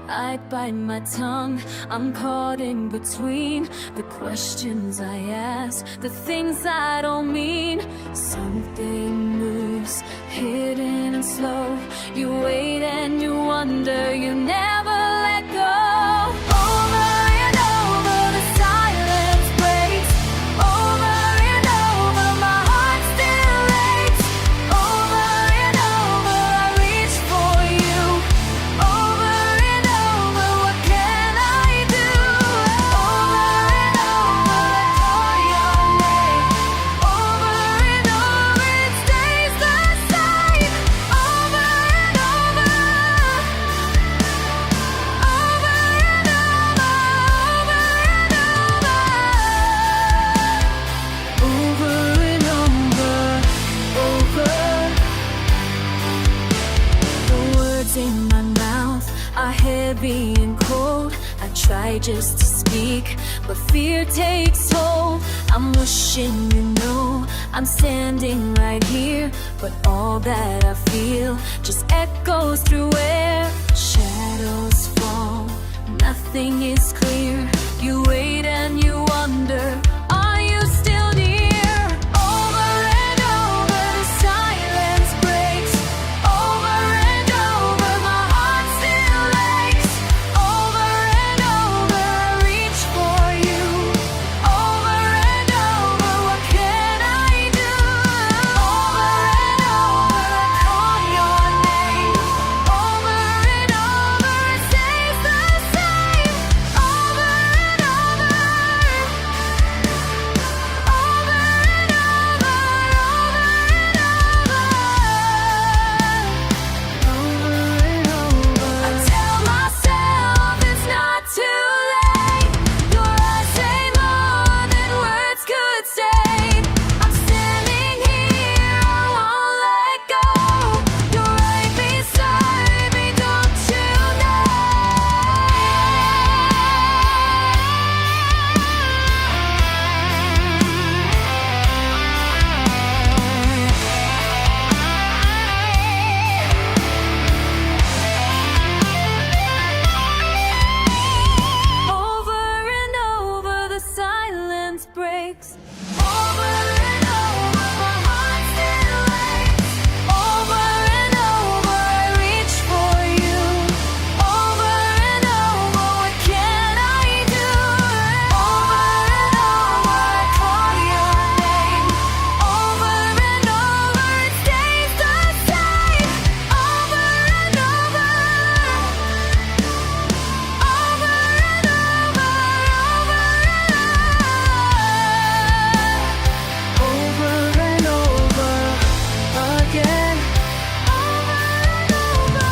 I bite my tongue, I'm caught in between the questions I ask, the things I don't mean. Something moves, hidden and slow. You wait and you wonder, you never let go. Over and over the silence breaks. Over and over my heart still aches. Over and over I reach for you. Over and over, what can I do? Over and over I call your name. Over and over it stays the same. Over and over. being cold. I try just to speak, but fear takes hold. I'm wishing you know I'm standing right here, but all that I feel just echoes through air. Shadows fall, nothing is clear. You wait and you wonder, are you still near? Over and over the silence breaks. Over and over my heart still aches. Over and over I reach for you. Over and over, what can I do? Over and over I call your name. Over and over it stays the same. Over and over. Over and over, over and over. I tell myself it's not too late. Your eyes say more than words could say. I'm standing here, I won't let go. You're right beside me, don't you know? Over and over the silence breaks. Over and over my heart still aches. Over and over I reach for you. Over and over, what can I do? Over and over I call your name. Over and over it stays the same. Over and over. Over and over, over and over again. Over and over.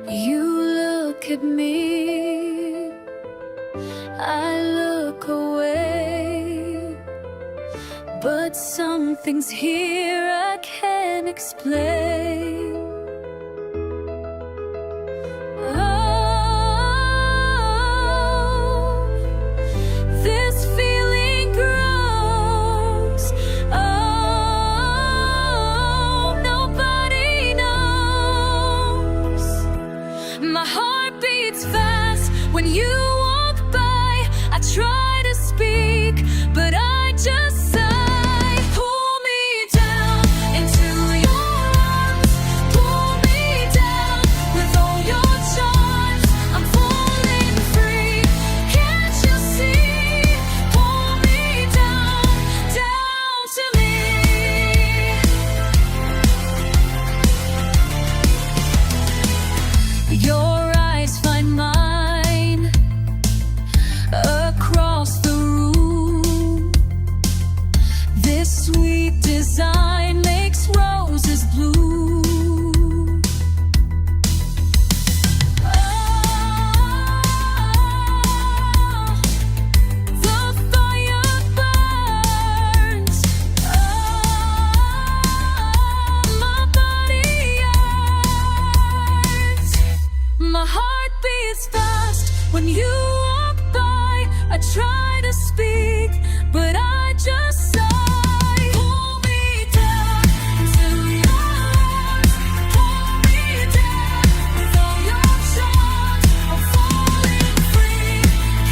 You look at me, I look away, but something's here I can't explain. Oh, this feeling grows. Oh, nobody knows. My heart beats fast when you walk by. I try to speak, but I just sigh. Pull me down into your arms. Pull me down with all your charms. I'm falling free. Can't you see? Pull me down, down to me. Your eyes find mine across the room. This sweet design makes roses bloom. Oh, the fire burns. Oh, my body yearns. My heart beats fast when you walk by. I try to speak, but I just sigh. Pull me down into your arms. Pull me down with all your charms. I'm falling free.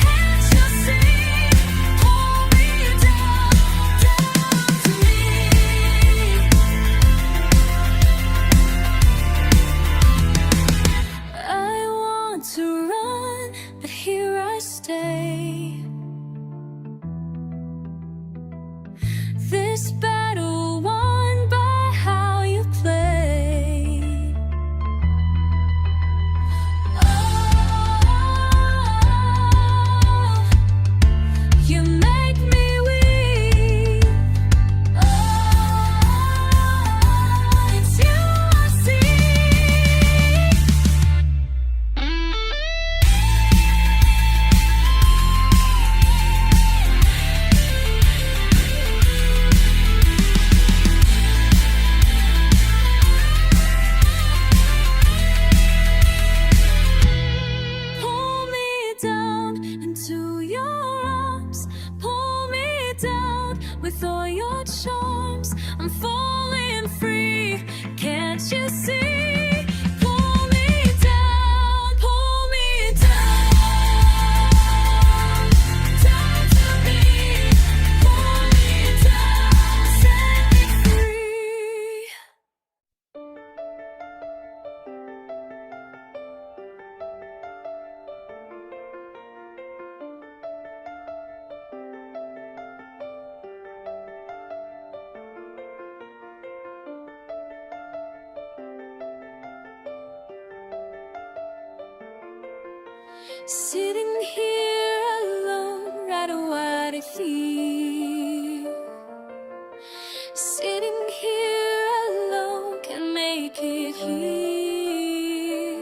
Can't you see? Pull me down, down to me. I want to run, but here I stay. This battle won by how you play. Oh, you make me weep. Oh, it's you I see. Sitting here alone, writing what I feel. Sitting here alone can make it heal.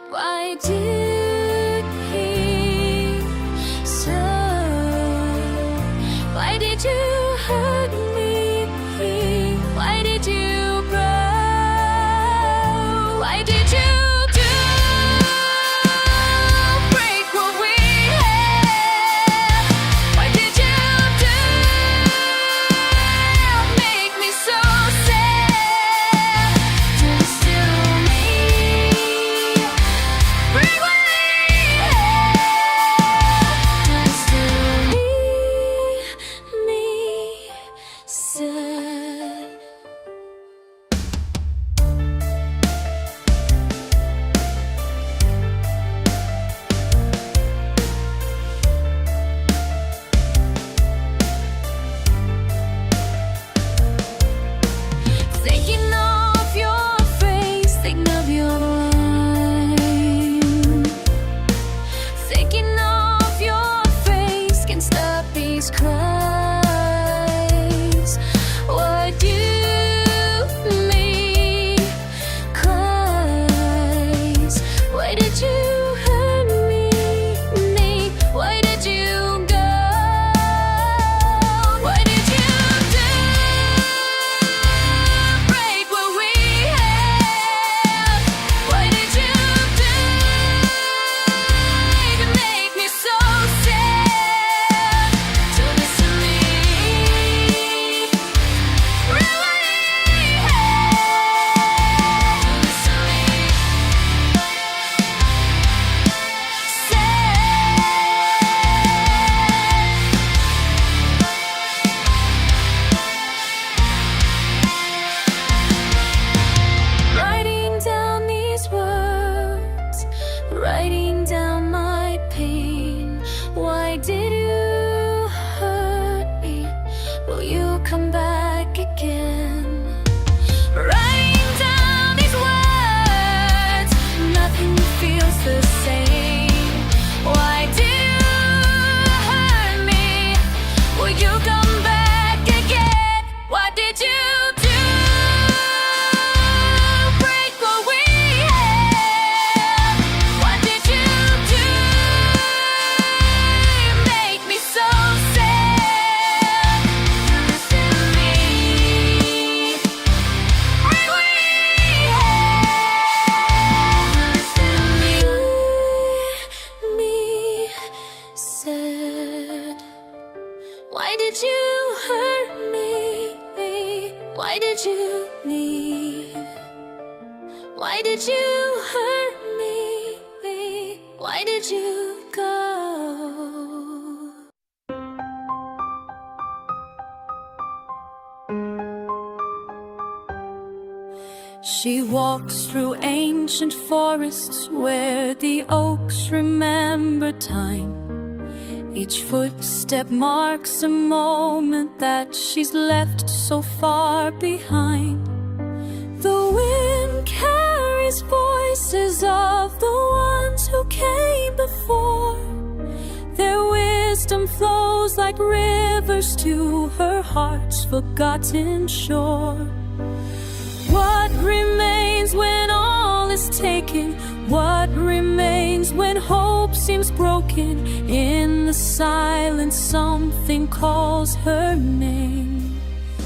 Why did he so? Why did you hurt me? Why did you grow? Why did you break what we had? Why did you make me so sad? Just to me, break what we had. Just to me sad. Thinking of your face, thinking of your line. Thinking of your face can stop these cries. What you me cries. Why did you hurt me? Why did you go? Why did you break what we had? Why did you make me so sad? To listen to me, break what we had. To listen to me, writing down these words, writing down my pain. Why did you hurt me? Will you come back again? Writing down these words, nothing feels the same. Why did you hurt me? Will you come back again? What did you break what we had? What did you make me so sad? Listen to me, break what we had. Listen to me sad. Why did you hurt me? Why did you leave? Why did you hurt me? Why did you go? She walks through ancient forests where the oaks remember time. Each footstep marks a moment that she's left so far behind. The wind carries voices of the ones who came before. Their wisdom flows like rivers to her heart's forgotten shore. What remains when all is taken? What remains when hope seems broken? In the silence something calls her name.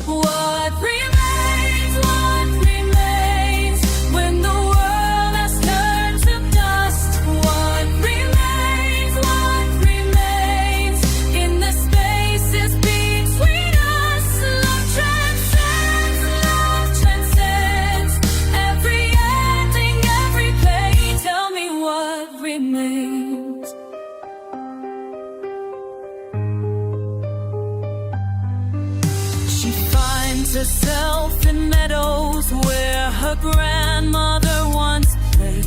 What remains? What remains when the world has turned to dust? What remains? What remains in the spaces between us? Love transcends every ending, every page. Tell me what remains. She finds herself in meadows where her grandmother once played.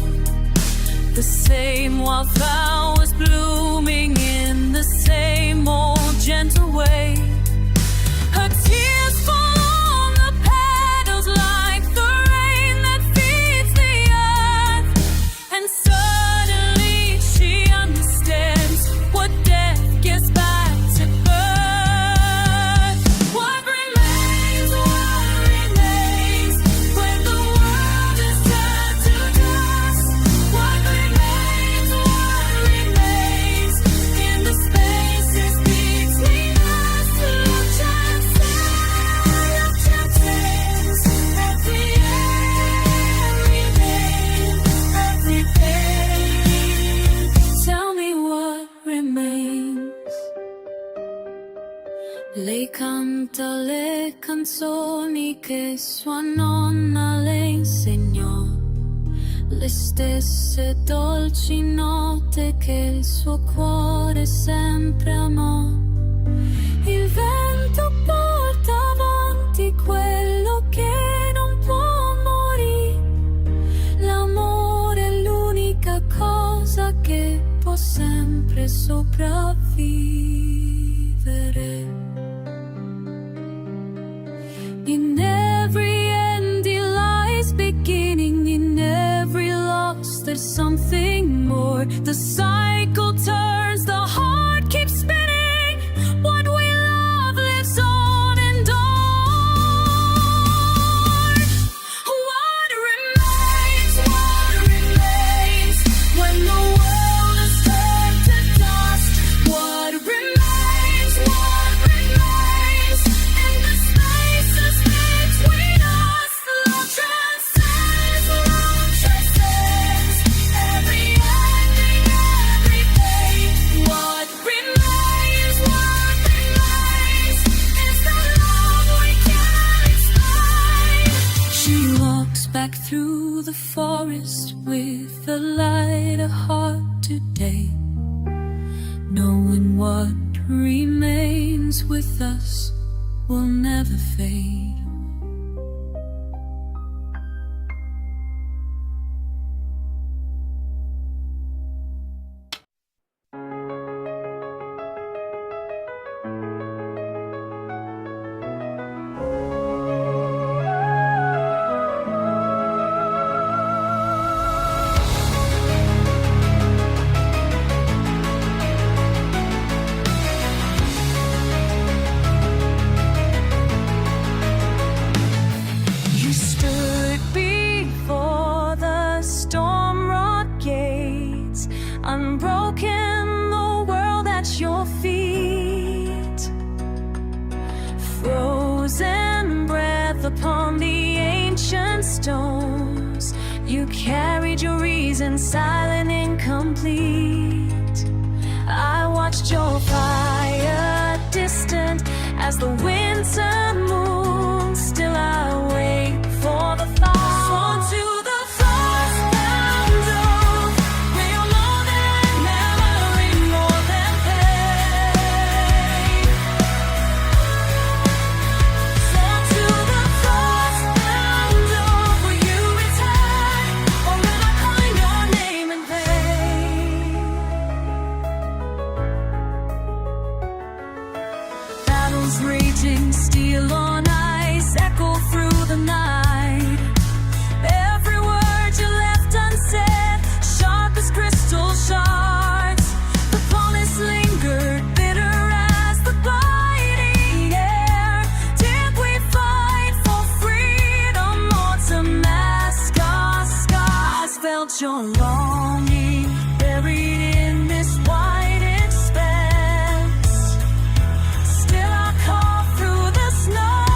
The same wildflowers blooming in the same old gentle way. Her tears fall on the petals like the rain that feeds the earth. And suddenly she Lei canta le canzoni che sua nonna le insegnò, le stesse dolci note che il suo cuore sempre amò. Il vento porta avanti quello che non può morire, l'amore è l'unica cosa che può sempre sopravvivere. In every end lies beginning, in every loss there's something more. The cycle turns, the heart keeps spinning, what we love lives on and on. What remains when the world is turned to dust? What remains in the spaces between us? Love transcends, love transcends every ending, every pain. What remains is the love we can't explain. She walks back through the forest with a lighter heart today, knowing what remains with us will never fade. You stood before the storm-wrought gates, unbroken, the world at your feet. Frozen breath upon the ancient stones, you carried your reason, silent, incomplete. I watched your fire distant as the winter moon. Still I wait for the thaw. Sworn to the frostbound oath, we are more than memory, more than pain. Sworn to the frostbound oath, will you return, or will I call your name in vain? Battles raging, steel on ice, echo through the night. Every word you left unsaid, sharp as crystal shards. The promise lingered, bitter as the biting air. Did we fight for freedom or to mask our scars? Felt your longing buried in this white expanse. Still I call through the snow.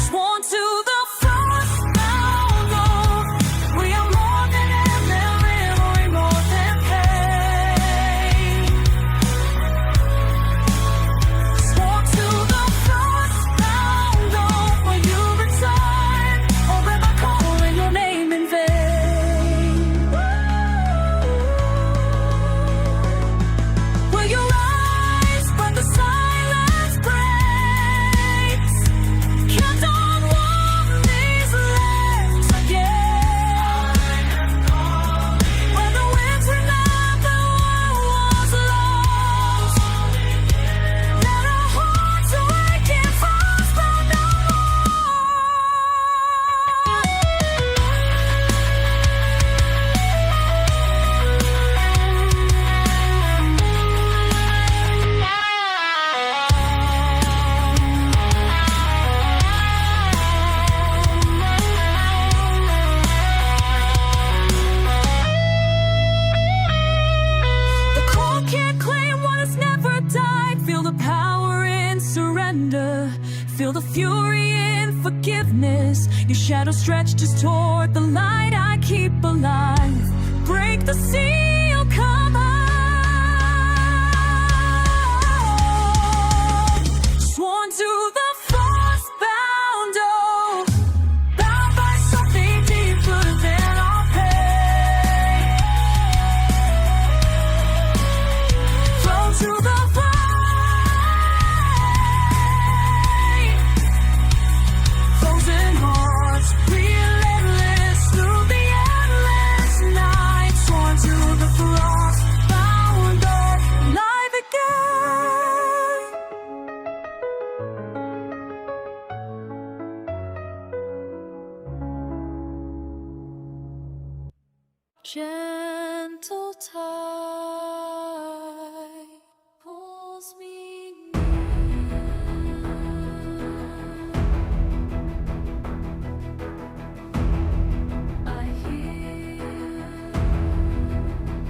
Sworn to the frostbound oath, we are more than memory, more than pain. Sworn to the frostbound oath, will you return, or am I calling your name in vain? Will you rise when the silence breaks? Can't dawn warm these lips again? When the winds remember what was lost, let our hearts awaken, frostbound no The cold can't claim what has never died. Feel the power in surrender. Feel the fury in forgiveness. Your shadow stretched us toward the light I keep alive. Break the seal, come on. pulls me near. I hear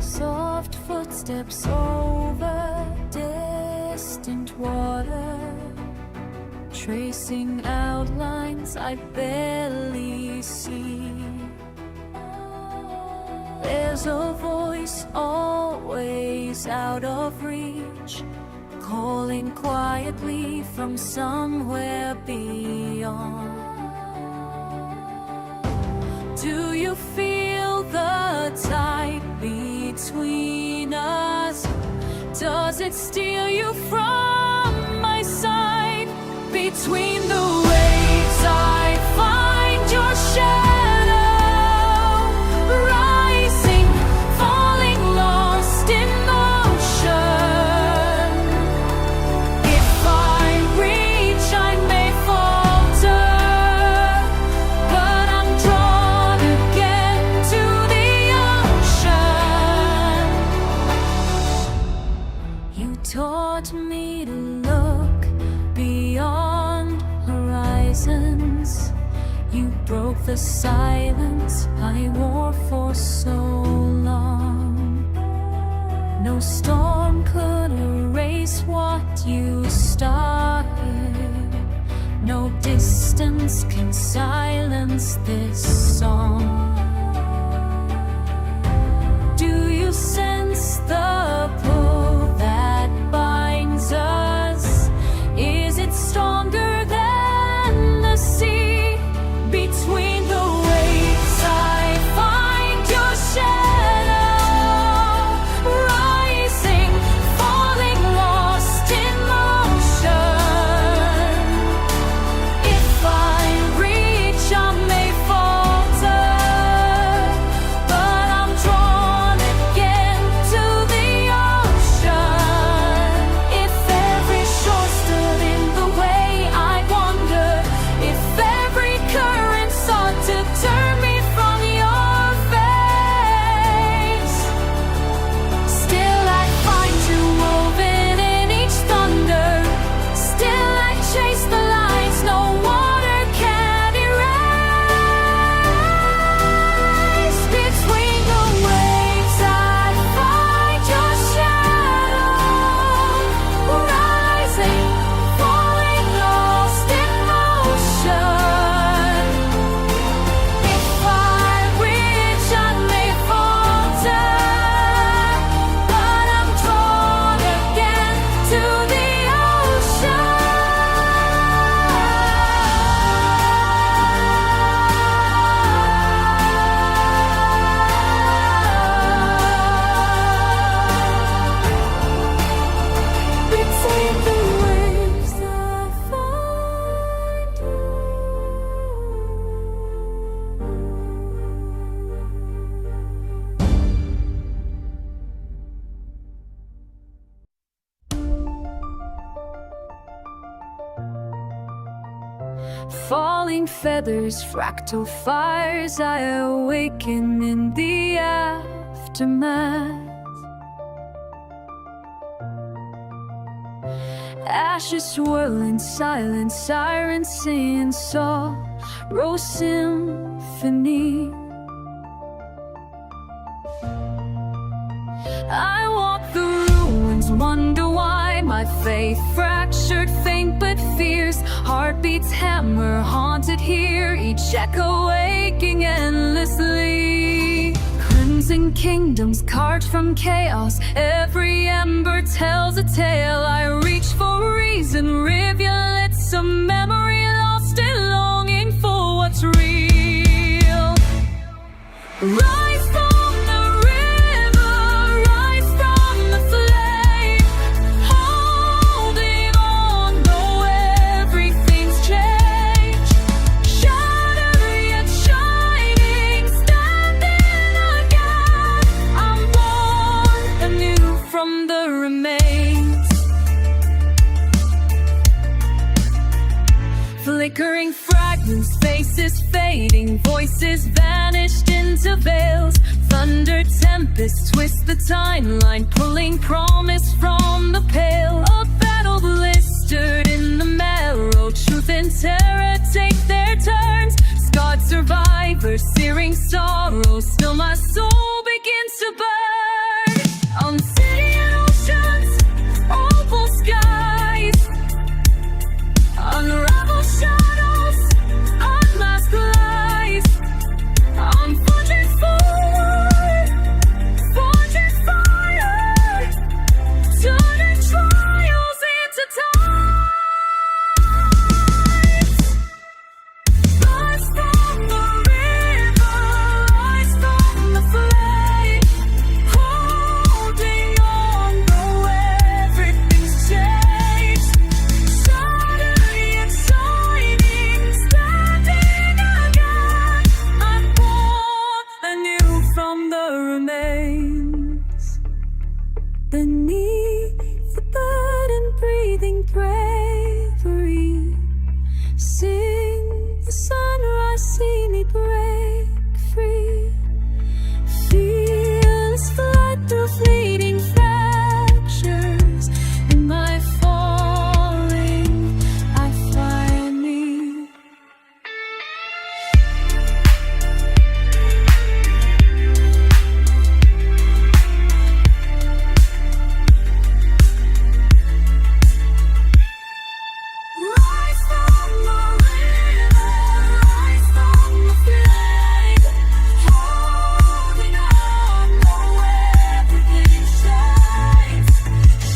soft footsteps over distant water, tracing outlines I barely see. There's a voice always out of reach, calling quietly from somewhere beyond. Do you feel the tide between us? Does it steal you from my side? Between the waves I find your shadow, rising, falling, lost in motion. If I reach, I may falter, but I'm drawn again to the ocean. You taught me to look beyond horizons. You broke the silence I wore for so long. No storm could erase what you started. No distance can silence this song. Do you sense the pull that binds us? Is it stronger than the sea? Between the waves I find your shadow, rising, falling, lost in motion. If I reach, I may falter, but I'm drawn again to the ocean. If every shore stood in the way I wander, if every current sought to turn me from your face, still I'd find you woven in each thunder. Still I chase the lines no water can erase. Between the waves I find your shadow, rising, falling, lost in motion. If I reach, I may falter, but I'm drawn again to the ocean. Between the waves I find you. Falling feathers, fractal fires, I awaken in the aftermath. Ashes swirl in silence, sirens sing sorrow symphony. I walk the ruins, wonder why my faith fractured, faint but fierce. Heartbeats hammer, haunted here, each echo waking endlessly. Crimson kingdoms carved from chaos, every ember tells a tale. I reach for reason, rivulets of memory lost in longing for what's real. Rise from the river, rise from the flame, holding on though everything's changed. Shattered yet shining, standing again. I'm born anew from the remains. Flickering fragments, faces fading, voices vanished into veils. Thunder Thunder tempests twist the timeline, pulling promise from the pale. A battle blistered in the marrow, truth and terror take their turns. Scarred survivors, searing sorrow, still my soul begins to burn. On city and oceans, opal skies, unravel shadows, unmask lies. I'm forging forward, forging fire, turning trials into tides. Rise from the river, rise from the flame, holding on though everything's changed. Shattered yet shining, standing again. I'm born anew from the remains. Beneath the burden, breathing bravery, sing the sunrise, see me break free. Fearless flight through fleeting fractures. In my falling, I find me. Rise from the river, rise from the flame, holding on though everything shakes.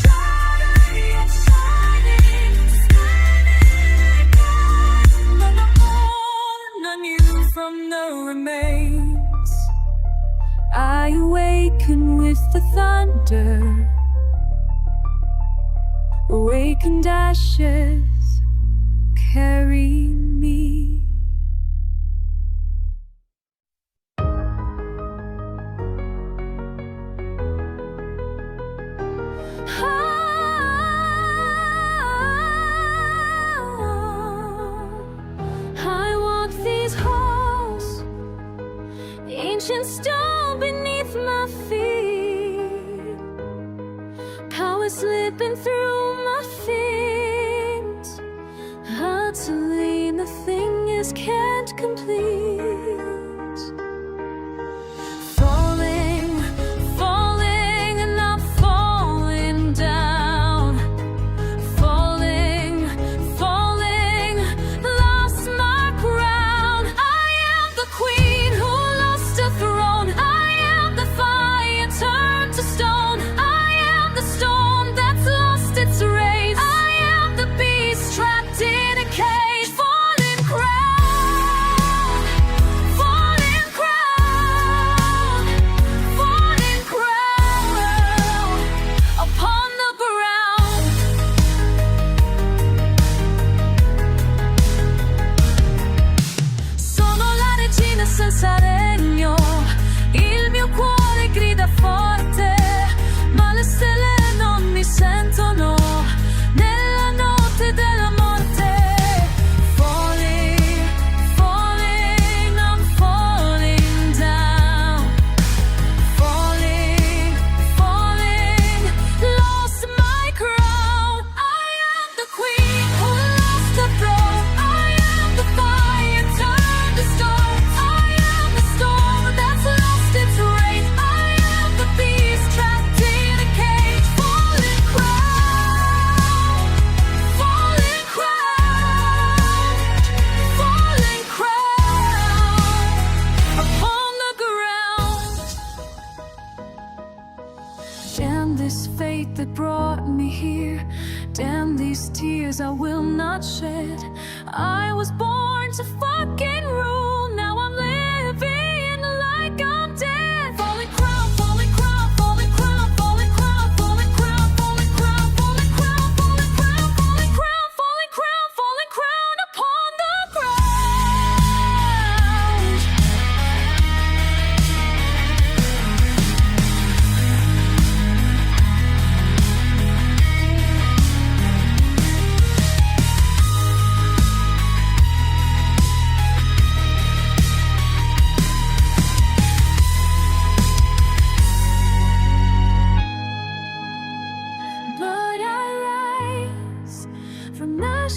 Shattered yet shining, standing again. But I'm born anew from the remains. I awaken with the thunder, awakened ashes carry me. I walk these halls, ancient stone beneath my feet, power slipping through my fingers, utterly nothing is can't complete. Falling, falling, and I'm falling down. Falling, falling, lost my crown. I am the queen who lost a throne. I am the fire turned to stone. I am the storm that's lost its race. I am the beast trapped in a cage. Fallen crown, fallen crown, fallen crown upon the ground. Sono la regina senza regno, il mio cuore grida forte, ma le stelle non mi sentono nella notte della morte. Falling, falling, I'm falling down. Falling, falling, lost my crown. I am the queen who lost the throne. I am the fire turned to stone. I am the storm that's lost its reign. I am the beast trapped in a cage. Fallen crown, fallen crown, fallen crown upon the ground. Damn this fate that brought me here. Damn these tears I will not shed. I was born to fucking rule. Now I'm living like I'm dead. Falling crown, falling crown, falling crown, falling crown, falling crown, falling crown, falling crown, falling crown, falling crown, falling crown, falling crown upon the ground.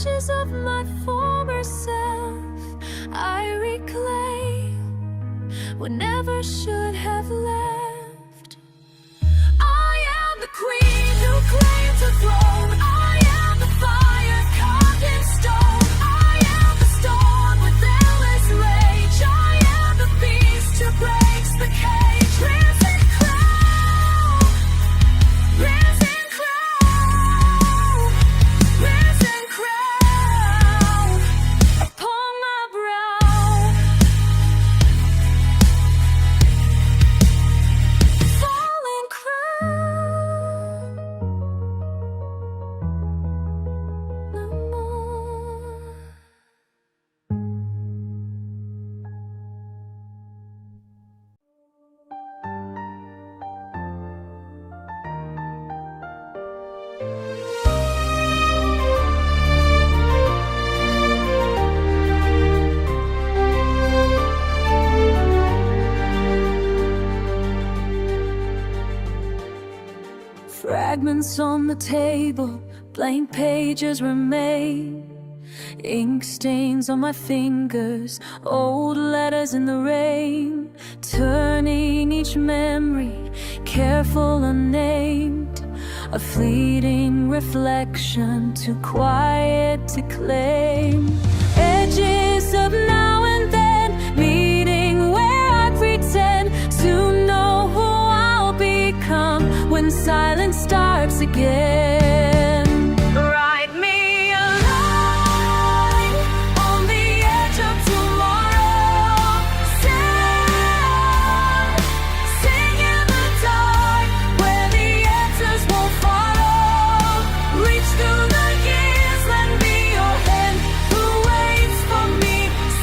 ashes of my former self I reclaim what never should have left. I am the queen who claims a throne. I am the fire carved in stone. I am the storm with endless rage. I am the beast who breaks the cage. Risen crown, risen crown, risen crown upon my brow. Fallen crown, no more. Fragments on the table, blank pages remain. Ink stains on my fingers, old letters in the rain. Turning each memory, careful unnamed. A fleeting reflection, too quiet to claim. Edges of now and then, meeting where I pretend to know who I'll become when silence starts again. Write me a line on the edge of tomorrow. Sing in the dark where the answers won't follow. Reach through the years, lend me your hand. Who waits for me?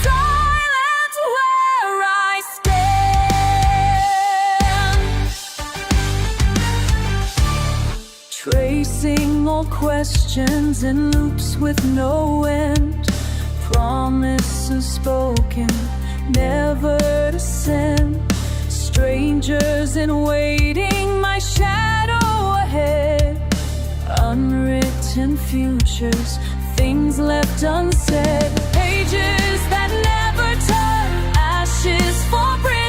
Silence where I stand. Tracing all questions in loops with no end. Promises spoken, never to send. Strangers in waiting, my shadow ahead. Unwritten futures, things left unsaid. Pages that never turn, ashes for breath.